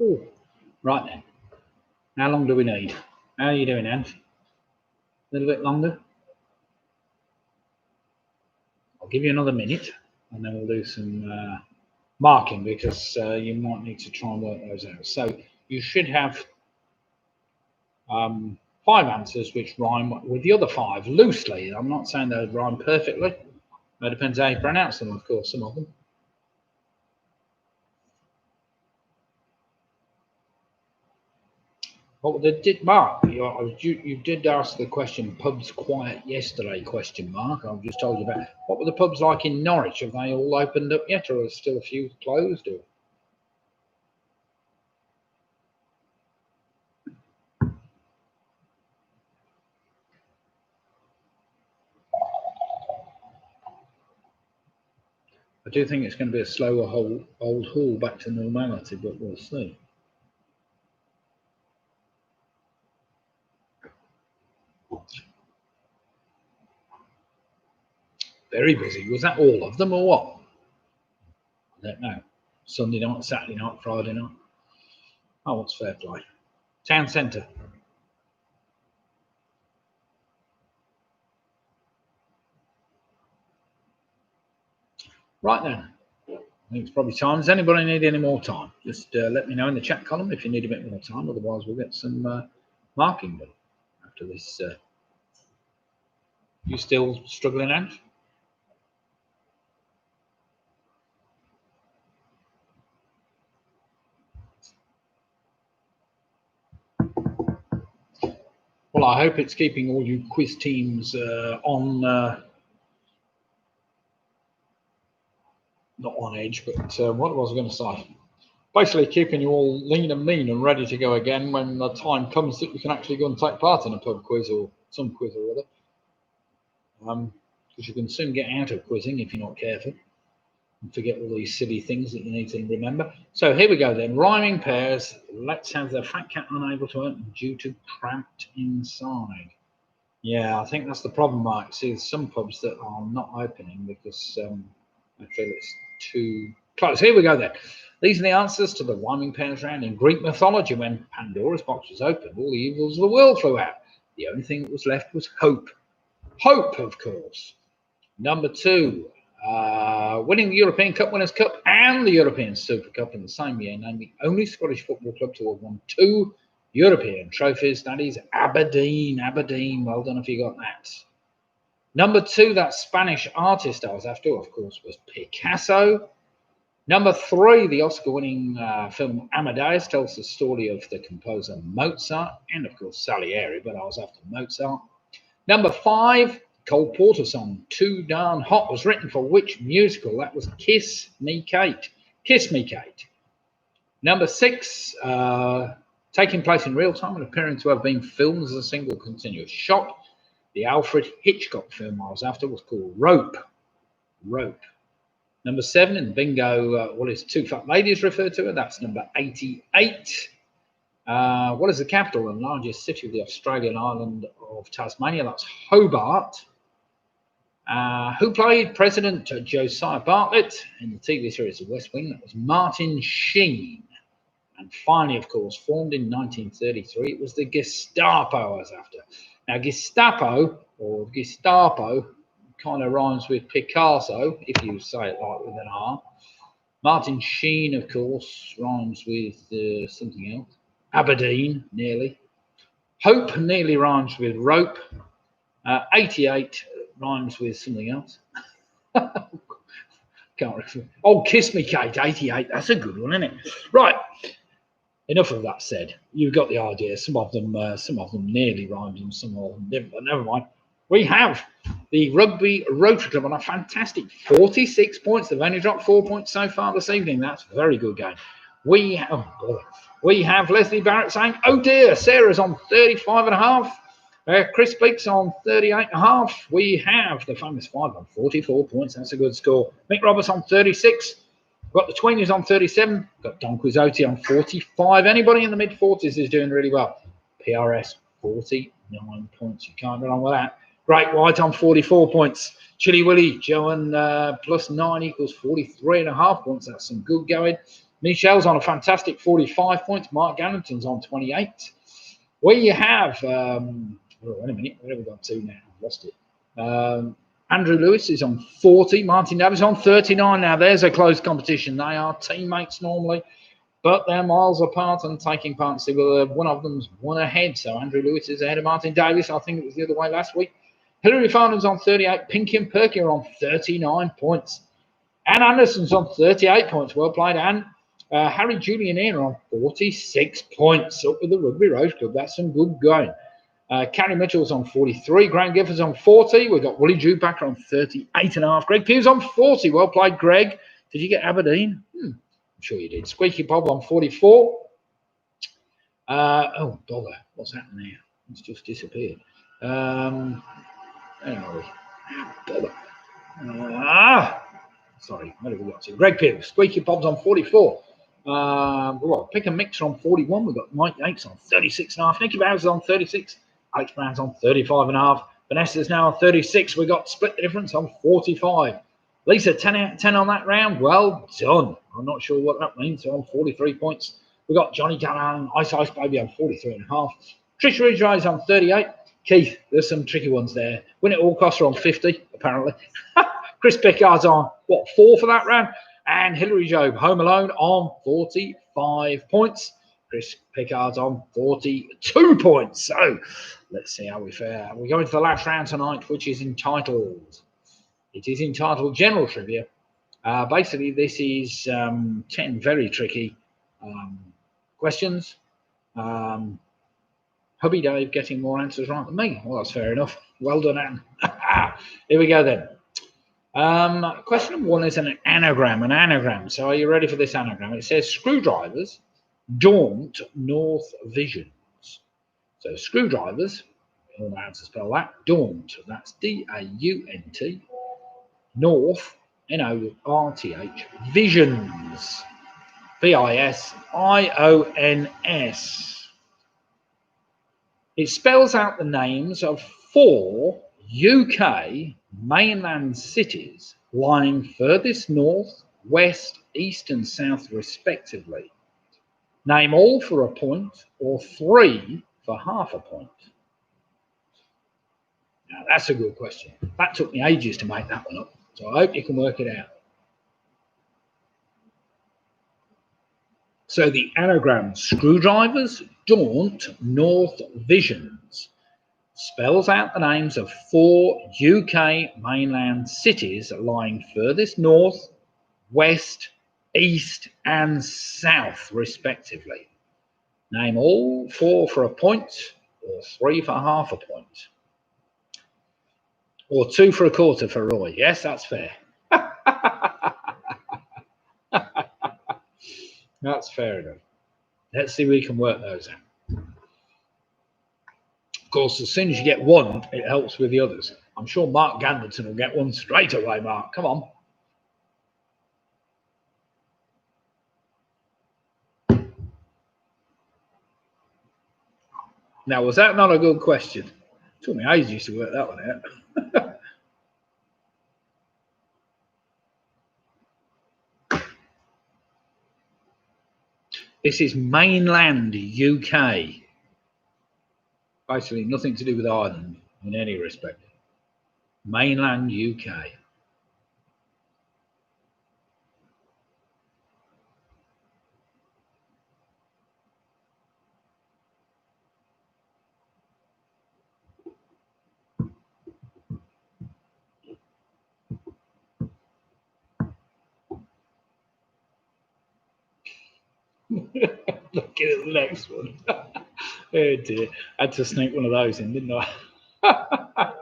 Ooh. Right then. How long do we need? How are you doing, Ant? A little bit longer? I'll give you another minute and then we'll do some marking because you might need to try and work those out. So you should have 5 answers which rhyme with the other 5 loosely. I'm not saying they rhyme perfectly. It depends how you pronounce them, of course, some of them. What did Mark? You did ask the question. Pubs quiet yesterday? Question mark. I've just told you about. What were the pubs like in Norwich? Have they all opened up yet, or are still a few closed? Or I do think it's going to be a slower old haul back to normality, but we'll see. Very busy. Was that all of them or what? I don't know. Sunday night, Saturday night, Friday night. Oh, what's fair play? Town centre. Right then. I think it's probably time. Does anybody need any more time? Just let me know in the chat column if you need a bit more time. Otherwise, we'll get some marking done after this. You still struggling out? Well, I hope it's keeping all you quiz teams on, not on edge, but what was I going to say? Basically, keeping you all lean and mean and ready to go again when the time comes that you can actually go and take part in a pub quiz or some quiz or other. Because you can soon get out of quizzing if you're not careful and forget all these silly things that you need to remember. So here we go then. Rhyming pairs. Let's have the fat cat unable to open due to cramped inside. Yeah, I think that's the problem, Mike. See, there's some pubs that are not opening because I feel it's too close. Here we go then. These are the answers to the rhyming pairs round. In Greek mythology, when Pandora's box was opened, all the evils of the world flew out. The only thing that was left was hope. Hope, of course. Number 2, winning the European Cup Winners' Cup and the European Super Cup in the same year, named the only Scottish football club to have won 2 European trophies. That is Aberdeen. Aberdeen. Well done if you got that. Number 2, that Spanish artist I was after, of course, was Picasso. Number 3, the Oscar-winning film Amadeus tells the story of the composer Mozart and, of course, Salieri, but I was after Mozart. Number 5, Cole Porter song Too Darn Hot was written for which musical? That was Kiss Me Kate. Kiss Me Kate. Number 6, taking place in real time and appearing to have been filmed as a single continuous shot. The Alfred Hitchcock film I was after was called Rope. Rope. Number 7 in the bingo, what is Two Fat Ladies referred to? That's number 88. What is the capital and largest city of the Australian island of Tasmania? That's Hobart. Who played President Josiah Bartlett in the TV series The West Wing? That was Martin Sheen. And finally, of course, formed in 1933, it was the Gestapo I was after. Now, Gestapo, or Gestapo, kind of rhymes with Picasso, if you say it like with an R. Martin Sheen, of course, rhymes with something else. Aberdeen, nearly. Hope nearly rhymes with rope. 88 rhymes with something else. Can't remember. Oh, Kiss Me Kate, 88. That's a good one, isn't it? Right. Enough of that said. You've got the idea. Some of them nearly rhymed and some of them didn't, but never mind. We have the Rugby Rotary Club on a fantastic 46 points. They've only dropped 4 points so far this evening. That's a very good game. We have Leslie Barrett saying, oh dear, Sarah's on 35.5. Chris Beeks on 38.5. We have the famous 5 on 44 points. That's a good score. Mick Roberts on 36. Got the Tweenies on 37. Got Don Quixote on 45. Anybody in the mid-40s is doing really well. PRS, 49 points. You can't go wrong with that. Great White on 44 points. Chilly Willy, Joan plus 9 equals 43.5 points. That's some good going. Michelle's on a fantastic 45 points. Mark Garrington's on 28. We have, wait a minute, where have we got to now? I've lost it. Andrew Lewis is on 40. Martin Davis on 39. Now, there's a close competition. They are teammates normally, but they're miles apart and taking part. See, well, one of them's one ahead. So Andrew Lewis is ahead of Martin Davis. I think it was the other way last week. Hilary Farnham's on 38. Pinky and Perky are on 39 points. Anne Anderson's on 38 points. Well played, Anne. Harry Julian Ian on 46 points. Up with the Rugby Rose Club. That's some good going. Carrie Mitchell's on 43. Graham Gifford's on 40. We've got Willie Jubacker on 38.5. Greg Hughes on 40. Well played, Greg. Did you get Aberdeen? I'm sure you did. Squeaky Bob on 44. Oh, bother. What's happening here? It's just disappeared. Where are we? Bother. Sorry, where have we got to? Greg Hughes. Squeaky Bob's on 44. Well, Pick and Mix on 41. We've got Mike Yates on 36.5. Nicky Bowers on 36. Alex Brown's on 35.5. Vanessa's now on 36. We've got Split the Difference on 45. Lisa, 10 out of 10 on that round. Well done. I'm not sure what that means. So on 43 points. We've got Johnny Callahan, Ice Baby on 43.5. Trish Ridgeway's on 38. Keith, there's some tricky ones there. Win It All costs her on 50, apparently. Chris Pickard's on, 4 for that round? And Hilary Job, Home Alone, on 45 points. Chris Pickard's on 42 points. So let's see how we fare. We're going to the last round tonight, which is entitled. It is entitled General Trivia. Basically, this is 10 very tricky questions. Hubby Dave getting more answers right than me. Well, that's fair enough. Well done, Anne. Here we go then. Question 1 is an anagram. So are you ready for this anagram? It says screwdrivers daunt north visions. So screwdrivers, we all know how to spell that. Daunt, that's D-A-U-N-T. North, N-O-R-T-H. Visions, V-I-S-I-O-N-S. It spells out the names of 4 UK mainland cities lying furthest north, west, east and south respectively. Name all for a point or 3 for half a point. Now that's a good question. That took me ages to make that one up, so I hope you can work it out. So the anagram screwdrivers daunt north visions spells out the names of 4 UK mainland cities lying furthest north, west, east and south respectively. Name all 4 for a point or 3 for half a point. Or 2 for a quarter for Roy. Yes, that's fair. That's fair enough. Let's see if we can work those out. Of course, as soon as you get one, it helps with the others. I'm sure Mark Ganderton will get one straight away, Mark. Come on. Now, was that not a good question? It took me ages to work that one out. This is mainland UK. Basically, nothing to do with Ireland in any respect. Mainland UK. Looking at the next one. Oh dear. I had to sneak one of those in, didn't I?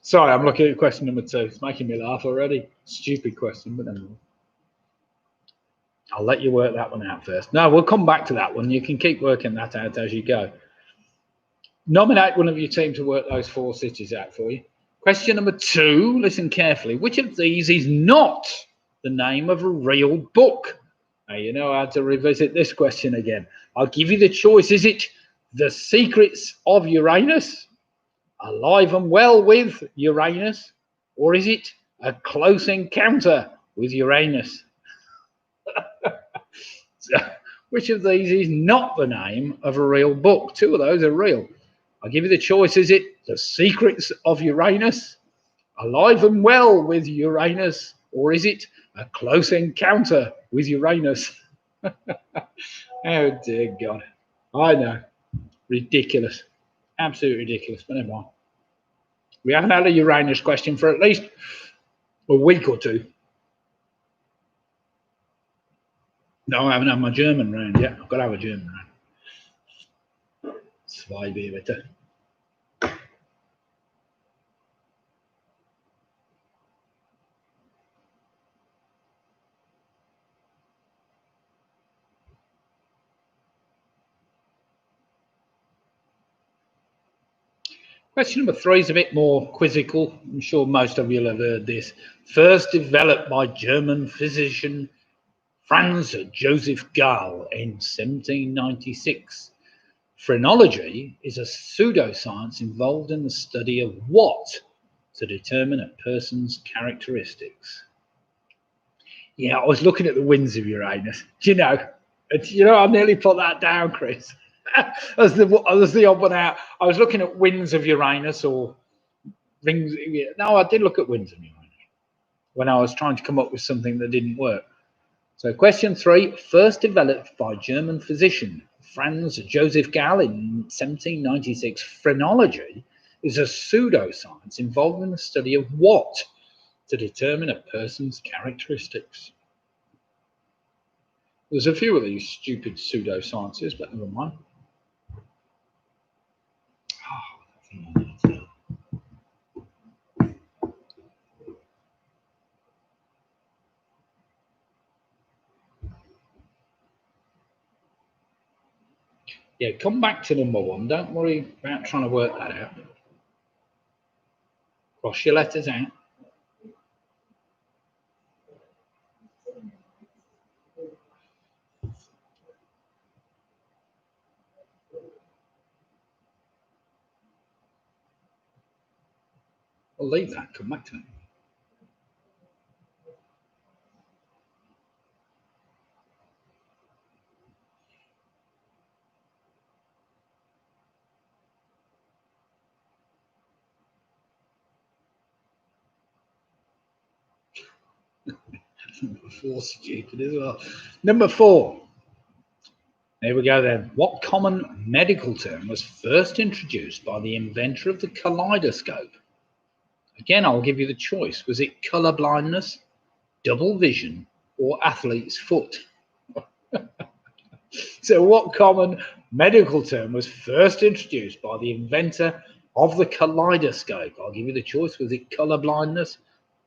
Sorry, I'm looking at question number 2. It's making me laugh already. Stupid question, but anyway. I'll let you work that one out first. No, we'll come back to that one. You can keep working that out as you go. Nominate one of your team to work those 4 cities out for you. Question number 2, listen carefully. Which of these is not the name of a real book? Now, you know how to revisit this question again. I'll give you the choice. Is it The Secrets of Uranus, Alive and Well with Uranus, or is it A Close Encounter with Uranus? So, which of these is not the name of a real book? 2 of those are real. I'll give you the choice. Is it The Secrets of Uranus, Alive and Well with Uranus, or is it A Close Encounter with Uranus? Oh dear God. I know. Ridiculous. Absolutely ridiculous. But never mind. We haven't had a Uranus question for at least a week or 2. No, I haven't had my German round yet. I've got to have a German round. Zwei Bier bitte. Question number 3 is a bit more quizzical. I'm sure most of you will have heard this. First developed by German physician Franz Joseph Gall in 1796. Phrenology is a pseudoscience involved in the study of what to determine a person's characteristics. Yeah, I was looking at the winds of Uranus. Do you know, I nearly put that down, Chris. as the odd one out. I was looking at winds of Uranus or rings. No, I did look at winds of Uranus when I was trying to come up with something that didn't work. So question 3, first developed by German physician Franz Joseph Gall in 1796, phrenology is a pseudoscience involved in the study of what to determine a person's characteristics. There's a few of these stupid pseudosciences, but never mind. Yeah, come back to number 1. Don't worry about trying to work that out. Cross your letters out. I'll leave that. Come back to it. Number 4, stupid as well. Number 4. There we go then. What common medical term was first introduced by the inventor of the kaleidoscope? Again, I'll give you the choice. Was it colour blindness, double vision, or athlete's foot? So what common medical term was first introduced by the inventor of the kaleidoscope? I'll give you the choice. Was it colour blindness,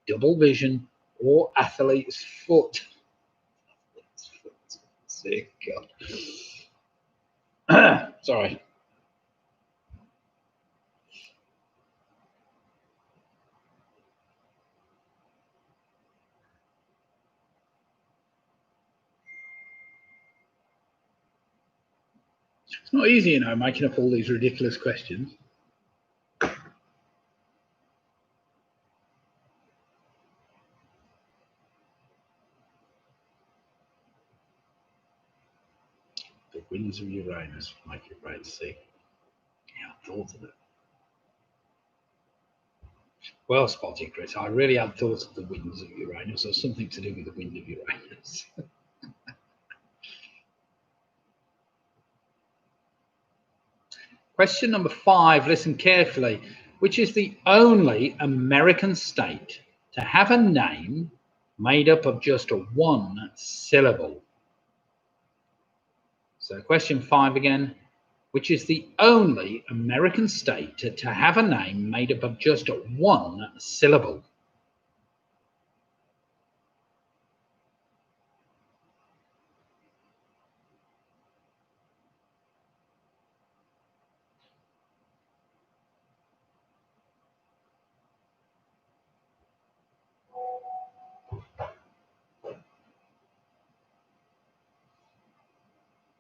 double vision, or athlete's foot? Sick God. Sorry. It's not easy, you know, making up all these ridiculous questions. The winds of Uranus make your brain sick. Yeah, I thought of it. Well spotted, Chris. I really had thought of the winds of Uranus, or something to do with the wind of Uranus. Question number 5, listen carefully. Which is the only American state to have a name made up of just one syllable? So question 5 again. Which is the only American state to have a name made up of just one syllable?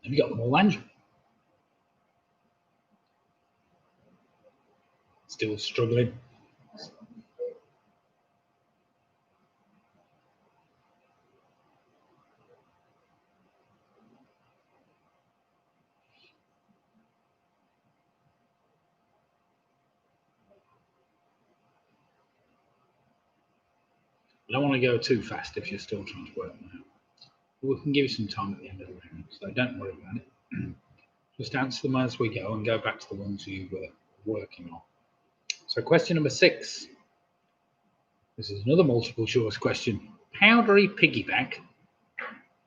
Have you got them all, Andrew? Still struggling? I don't want to go too fast if you're still trying to work them out. We can give you some time at the end of the round, so don't worry about it. Just answer them as we go and go back to the ones you were working on. So question number 6. This is another multiple choice question. Powdery piggyback,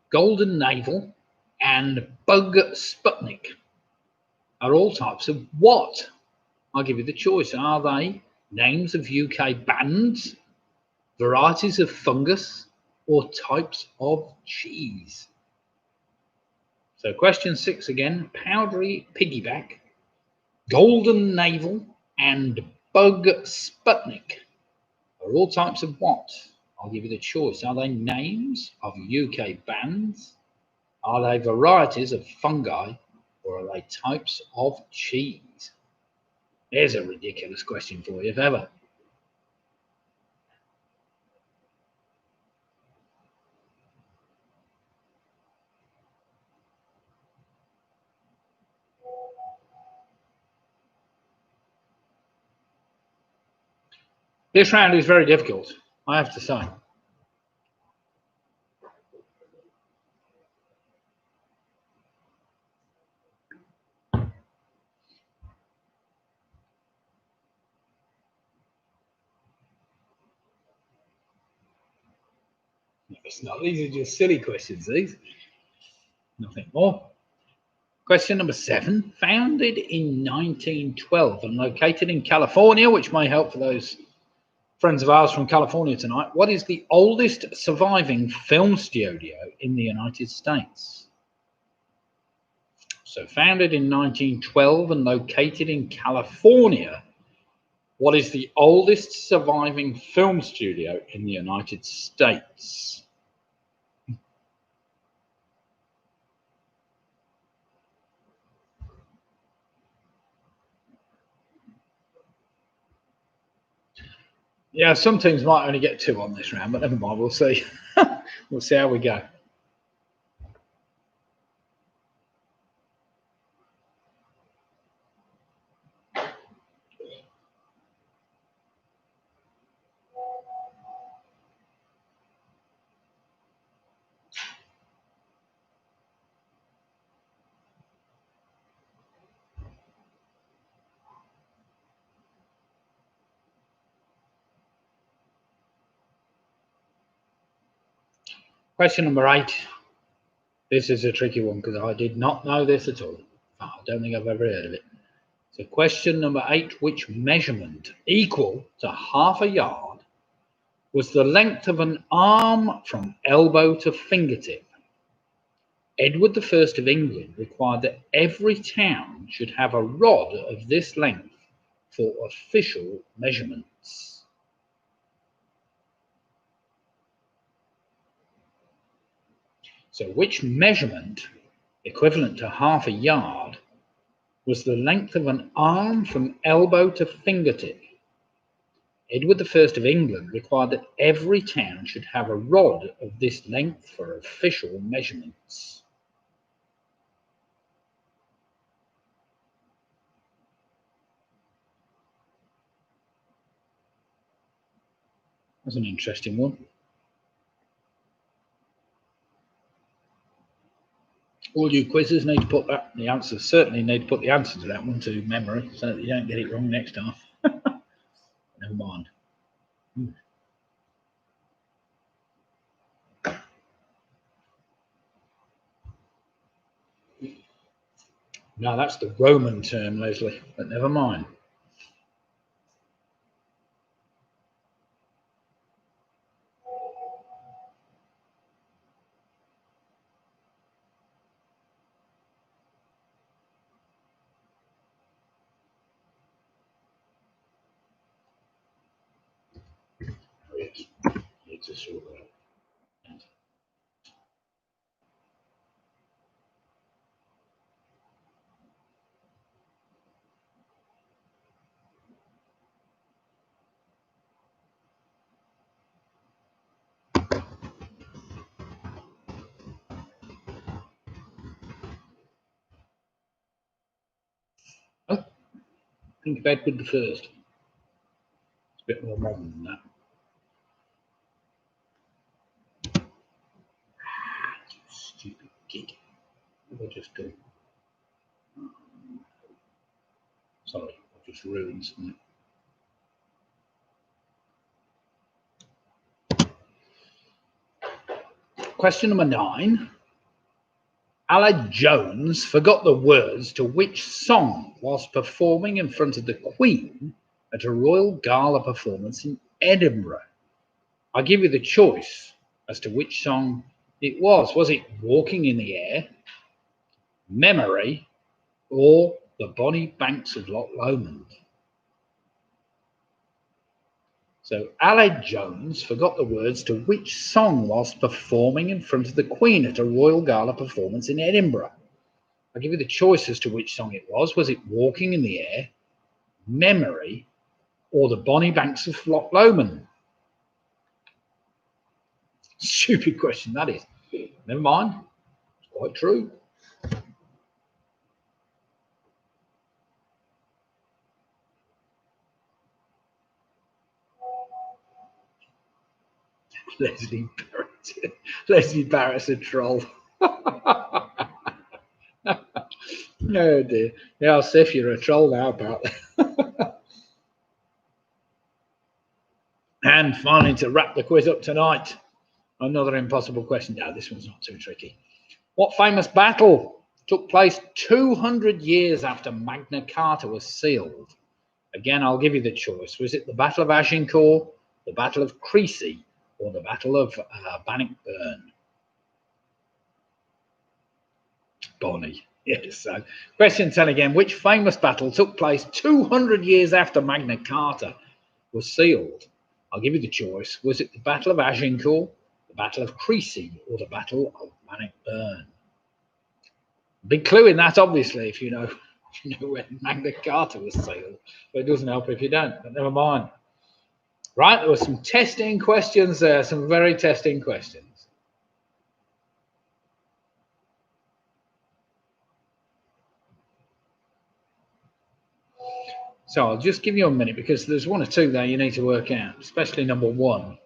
golden navel, and bug Sputnik are all types of what? I'll give you the choice. Are they names of UK bands, varieties of fungus, or types of cheese? So question 6 again. Powdery piggyback, golden navel, and bug Sputnik are all types of what? I'll give you the choice. Are they names of UK bands? Are they varieties of fungi? Or are they types of cheese? There's a ridiculous question for you, if ever. This round is very difficult, I have to say. It's not. These are just silly questions, these. Nothing more. Question number 7. Founded in 1912 and located in California, which may help for those friends of ours from California tonight. What is the oldest surviving film studio in the United States? So founded in 1912 and located in California. What is the oldest surviving film studio in the United States? Yeah, some teams might only get 2 on this round, but never mind, we'll see. We'll see how we go. Question number 8. This is a tricky one because I did not know this at all. I don't think I've ever heard of it. So question number 8, which measurement equal to half a yard was the length of an arm from elbow to fingertip? Edward I of England required that every town should have a rod of this length for official measurements. So which measurement, equivalent to half a yard, was the length of an arm from elbow to fingertip? Edward I of England required that every town should have a rod of this length for official measurements. That's an interesting one. All you quizzes need to put the answers, certainly need to put the answer to that one to memory so that you don't get it wrong next time. Never mind. No, that's the Roman term, Leslie, but never mind. Yes, need to sort that out. Oh, think of Edward the First. It's a bit more modern than that. Stupid gig. What did I just do? Sorry, I just ruined something. Question number 9. Aled Jones forgot the words to which song whilst performing in front of the Queen at a royal gala performance in Edinburgh. I give you the choice as to which song it was. Was it Walking in the Air, Memory, or The Bonny Banks of Loch Lomond? So Aled Jones forgot the words to which song whilst performing in front of the Queen at a royal gala performance in Edinburgh. I'll give you the choice as to which song it was. Was it Walking in the Air, Memory, or The Bonny Banks of Loch Lomond? Stupid question, that is. Never mind. It's quite true. Leslie Barrett's a troll. Oh dear. Yeah, I'll see if you're a troll now, apparently. And finally, to wrap the quiz up tonight, another impossible question. No, this one's not too tricky. What famous battle took place 200 years after Magna Carta was sealed? Again, I'll give you the choice. Was it the Battle of Agincourt, the Battle of Crecy, or the Battle of Bannockburn? Bonnie. Yes. So, question 10 again. Which famous battle took place 200 years after Magna Carta was sealed? I'll give you the choice. Was it the Battle of Agincourt, the Battle of Crecy, or the Battle of Bannockburn? Big clue in that, obviously, if you know when Magna Carta was sealed. But it doesn't help if you don't, but never mind. Right, there were some testing questions there, some very testing questions. So I'll just give you a minute because there's one or two there you need to work out, especially number 1. That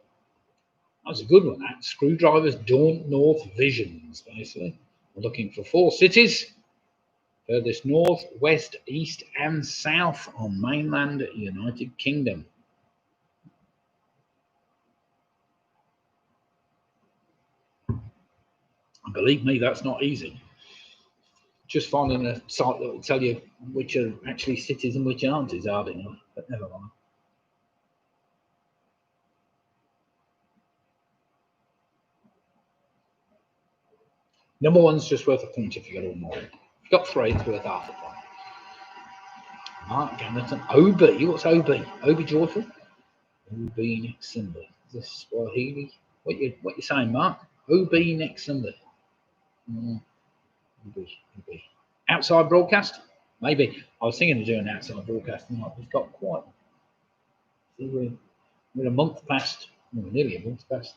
was a good one, that. Screwdriver's Daunt North Visions, basically. We're looking for 4 cities. Furthest north, west, east, and south on mainland United Kingdom. And believe me, that's not easy. Just finding a site that will tell you which are actually cities and which aren't is hard enough, but never mind. Number 1's just worth a point if you get all more. If you've got 3, it's worth half a point. Mark Gammerton, OB. What's OB? OB Joyful? OB next Sunday. Is this Swahili? What you saying, Mark? OB next Sunday. OB. Outside broadcast? Maybe. I was thinking of doing an outside broadcast tonight. We've got quite. We're a month past, nearly a month past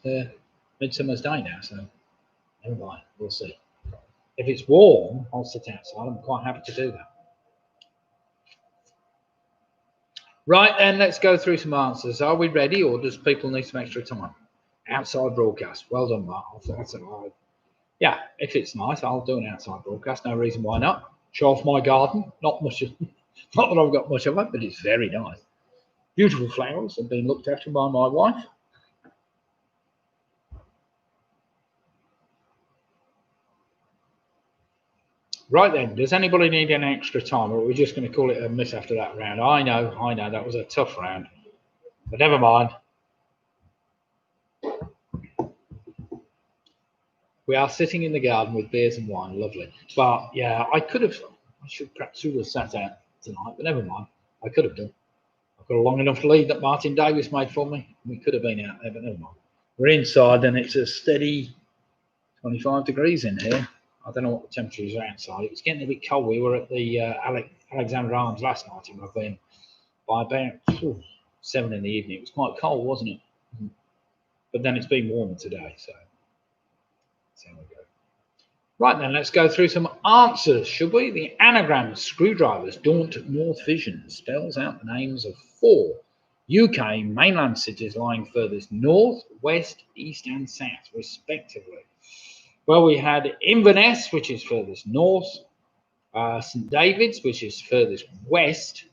Midsummer's Day now, so never mind. We'll see. If it's warm, I'll sit outside. I'm quite happy to do that. Right then, let's go through some answers. Are we ready, or does people need some extra time? Outside broadcast. Well done, Mark. That's all. Yeah, if it's nice, I'll do an outside broadcast. No reason why not. Show off my garden. Not much, not that I've got much of it, but it's very nice. Beautiful flowers have been looked after by my wife. Right then, does anybody need any extra time, or are we just going to call it a miss after that round? I know, that was a tough round, but never mind. We are sitting in the garden with beers and wine, lovely. But yeah, I should perhaps have sat out tonight, but never mind. I could have done. I've got a long enough lead that Martin Davis made for me. We could have been out there, but never mind. We're inside and it's a steady 25 degrees in here. I don't know what the temperature is outside. It was getting a bit cold. We were at the Alexander Arms last night in Ravine by about 7 in the evening. It was quite cold, wasn't it? But then it's been warmer today, so there we go. Right then, let's go through some answers, should we? The anagram screwdrivers daunt North Vision spells out the names of 4 UK mainland cities lying furthest north, west, east and south, respectively. Well, we had Inverness, which is furthest north, St David's, which is furthest west,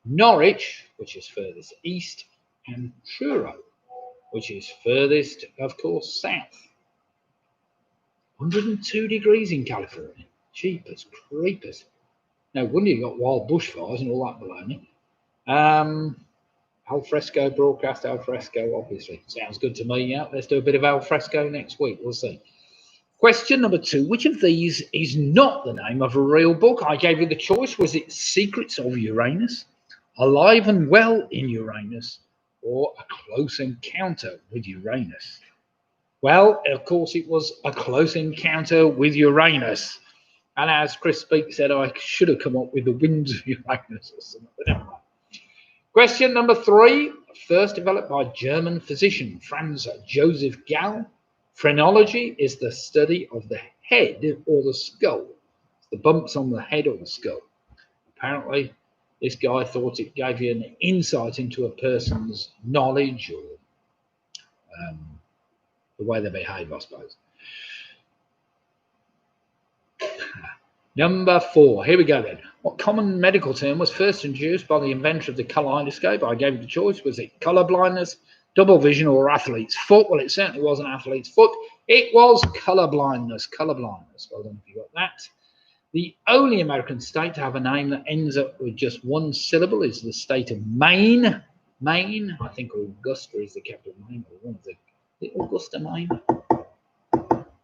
Norwich, which is furthest east, and Truro, which is furthest, of course, south. 102 degrees in California. Jeepers creepers. No wonder you got wild bushfires and all that baloney. Al fresco broadcast, al fresco, obviously. Sounds good to me, yeah. Let's do a bit of al fresco next week. We'll see. Question number 2. Which of these is not the name of a real book? I gave you the choice. Was it Secrets of Uranus, Alive and Well in Uranus, or A Close Encounter with Uranus? Well, of course, it was A Close Encounter with Uranus. And as Chris Speak said, I should have come up with The Winds of Uranus or something, but never mind. Question number 3. First developed by German physician Franz Joseph Gall. Phrenology is the study of the head or the skull. It's the bumps on the head or the skull. Apparently, this guy thought it gave you an insight into a person's knowledge or the way they behave, I suppose. Number 4. Here we go then. What common medical term was first introduced by the inventor of the kaleidoscope? I gave you the choice. Was it colour blindness, double vision, or athlete's foot? Well, it certainly wasn't athlete's foot. It was colour blindness. Colour blindness. Well done if you got that. The only American state to have a name that ends up with just one syllable is the state of Maine. Maine. I think Augusta is the capital of Maine. Or one of the Augusta, Maine.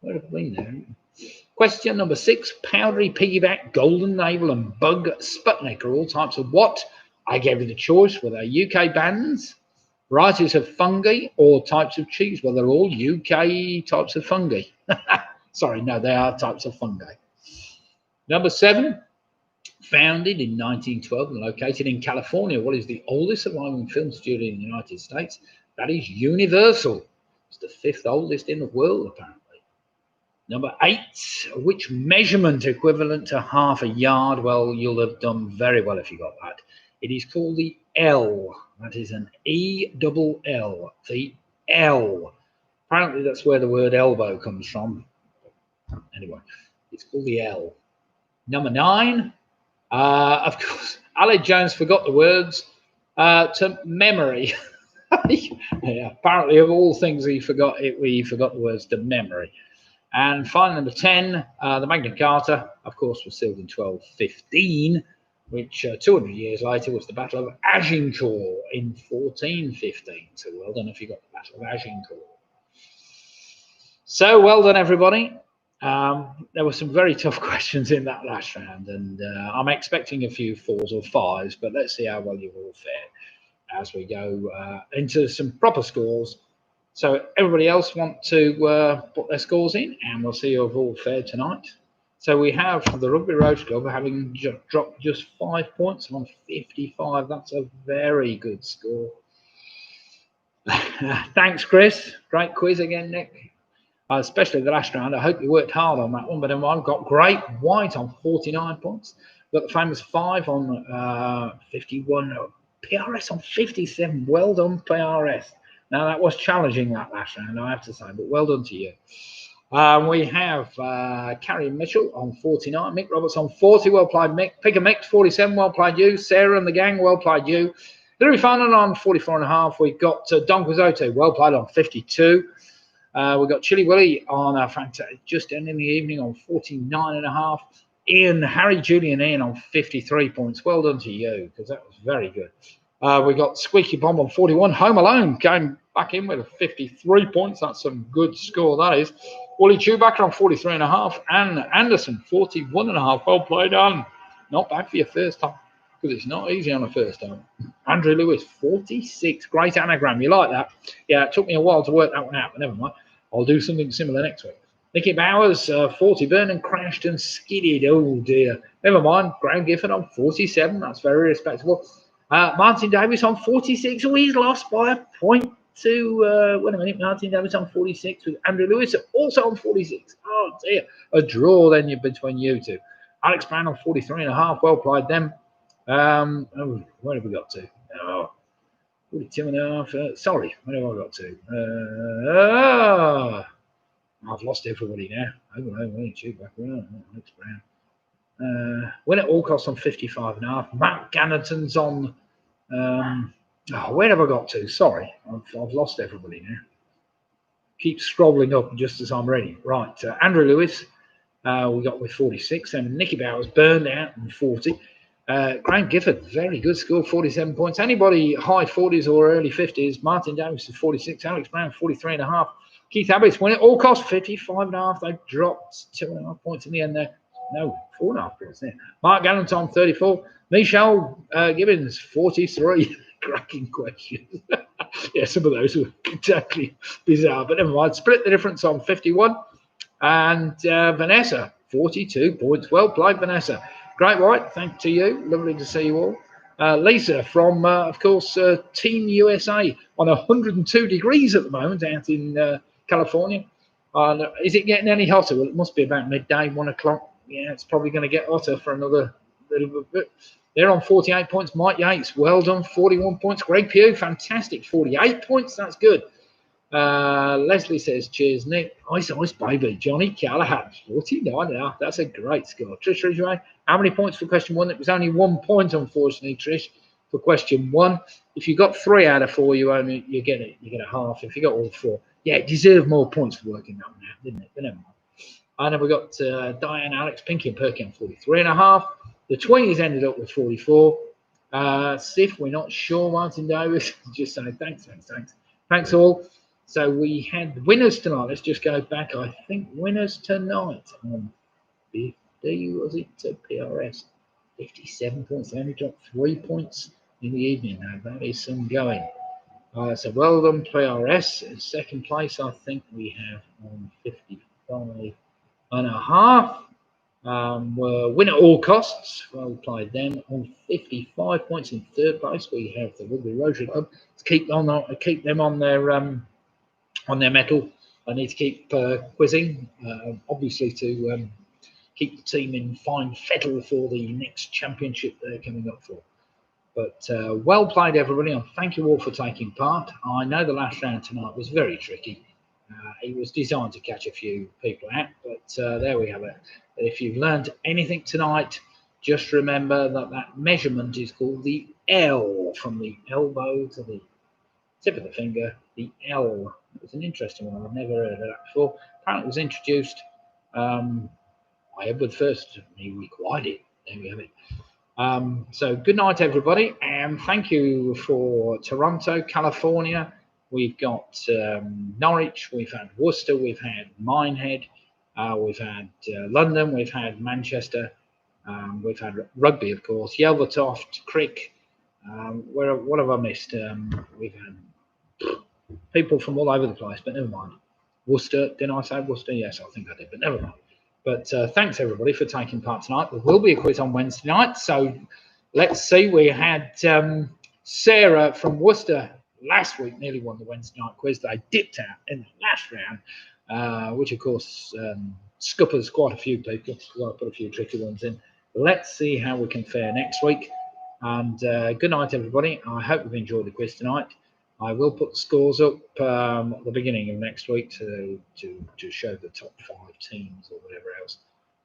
Where have we been there? Question number 6. Powdery piggyback, golden navel, and bug Sputnik are all types of what? I gave you the choice. Were they UK bands, varieties of fungi, or types of cheese? Well, they're all UK types of fungi. Sorry, no, they are types of fungi. Number 7. Founded in 1912 and located in California, what is the oldest surviving film studio in the United States? That is Universal. It's the 5th oldest in the world, apparently. Number 8, which measurement equivalent to half a yard? Well, you'll have done very well if you got that. It is called the L. That is an E-double-L. The L. Apparently that's where the word elbow comes from. Anyway, it's called the L. Number 9, of course, Aled Jones forgot the words to memory. Yeah, apparently of all things he forgot the words to memory. And finally, number 10, the Magna Carta, of course, was sealed in 1215, which 200 years later was the Battle of Agincourt in 1415. So well done if you got the Battle of Agincourt. So well done, everybody. There were some very tough questions in that last round, and I'm expecting a few 4s or 5s, but let's see how well you've all fared as we go into some proper scores. So everybody else want to put their scores in, and we'll see who have all fared tonight. So we have the Rugby Roach Club having dropped just 5 points on 55. That's a very good score. Thanks, Chris. Great quiz again, Nick. Especially the last round. I hope you worked hard on that one. But then I've got Great White on 49 points. Got the famous 5 on 51. PRS on 57. Well done, PRS. Now, that was challenging that last round, I have to say, but well done to you. We have Carrie Mitchell on 49, Mick Roberts on 40, well played Mick. Pick a Mick, 47, well played you. Sarah and the gang, well played you. Hilary Fannin on 44.5. We've got Don Quizzote, well played on 52. We've got Chili Willie on just ending the evening on 49.5. Harry Julian Ian on 53 points. Well done to you, because that was very good. We got Squeaky Bomb on 41. Home Alone came back in with 53 points. That's some good score, that is. Wally Chewbacca on 43.5. And Anderson, 41.5. Well played, Anne. Not bad for your first time, because it's not easy on a first time. Andrew Lewis, 46. Great anagram. You like that? Yeah, it took me a while to work that one out, but never mind. I'll do something similar next week. Nicky Bowers, 40. Vernon crashed and skidded. Oh, dear. Never mind. Graham Gifford on 47. That's very respectable. Martin Davis on 46. Oh, he's lost by a point to, wait a minute, Martin Davis on 46 with Andrew Lewis also on 46. Oh, dear. A draw then between you two. Alex Brown on 43.5. Well played them. Oh, where have we got to? Oh, 42.5. Sorry, where have I got to? I've lost everybody now. Alex Brown. Win at all costs on 55.5. Matt Gannerton's on. Where have I got to? Sorry, I've lost everybody now. Keep scrolling up just as I'm ready. Right, Andrew Lewis, we got with 46, and Nicky Bowers burned out on 40. Grant Gifford, very good score, 47 points. Anybody high 40s or early 50s? Martin Davis is 46. Alex Brown, 43.5. Keith Abbott's win it all cost 55.5. They dropped 2.5 points in the end there. No, 4.5 points there. Mark Gallanton, 34. Michelle Gibbons, 43. Cracking questions. Yeah, some of those were exactly bizarre, but never mind. Split the difference on 51. And Vanessa, 42 points. Well played, Vanessa. Great White, thanks to you. Lovely to see you all. Lisa from, of course, Team USA on 102 degrees at the moment out in California. Is it getting any hotter? Well, it must be about midday, 1 o'clock. Yeah, it's probably going to get hotter for another little bit. They're on 48 points. Mike Yates, well done, 41 points. Greg Pugh, fantastic, 48 points. That's good. Leslie says, cheers, Nick. Ice, baby. Johnny Callahan, 49 now. That's a great score. Trish Ridgway, how many points for question 1? It was only 1 point, unfortunately, Trish, for question 1. If you got 3 out of 4, you get it. You get a half. If you got all 4, yeah, it deserved more points for working that one out, didn't it? But never mind. And then we got Diane, Alex, Pinky, and Perky on 43.5. The Twinnies ended up with 44. Sif, we're not sure. Martin Davis, just saying thanks all. So we had winners tonight. Let's just go back. I think winners tonight on 50, was it PRS? 57 points. They only dropped 3 points in the evening. Now that is some going. So well done, PRS. In second place, I think we have on 55.5. Win at all costs. Well played then on 55 points. In third place, we have the Woodley Rotary Club. To keep them on their mettle. I need to keep quizzing, obviously, to keep the team in fine fettle for the next championship they're coming up for. But well played, everybody, and thank you all for taking part. I know the last round tonight was very tricky. It was designed to catch a few people out, but there we have it. If you've learned anything tonight, just remember that measurement is called the L, from the elbow to the tip of the finger, the L. It was an interesting one. I've never heard of that before. Apparently it was introduced by Edward first. He required it. There we have it. So good night, everybody, and thank you for Toronto, California. We've got Norwich, we've had Worcester, we've had Minehead, we've had London, we've had Manchester, we've had Rugby, of course, Yelvertoft, Crick. What have I missed? We've had people from all over the place, but never mind. Worcester, didn't I say Worcester? Yes, I think I did, but never mind. But thanks, everybody, for taking part tonight. There will be a quiz on Wednesday night, so let's see. We had Sarah from Worcester last week nearly won the Wednesday night quiz. They dipped out in the last round, which, of course, scuppers quite a few people. So I put a few tricky ones in. Let's see how we can fare next week. And good night, everybody. I hope you've enjoyed the quiz tonight. I will put the scores up at the beginning of next week to show the top 5 teams or whatever else.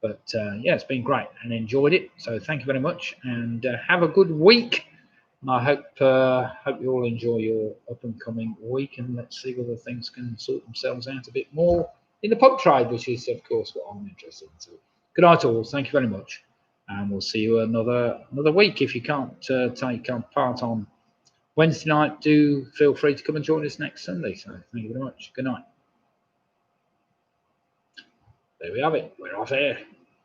But yeah, it's been great and enjoyed it. So thank you very much, and have a good week. And I hope you all enjoy your up and coming week, and let's see whether things can sort themselves out a bit more in the pub trade, which is of course what I'm interested in. So good night all. Thank you very much, and we'll see you another week. If you can't take part on Wednesday night, do feel free to come and join us next Sunday. So thank you very much. Good night. There we have it. We're off air.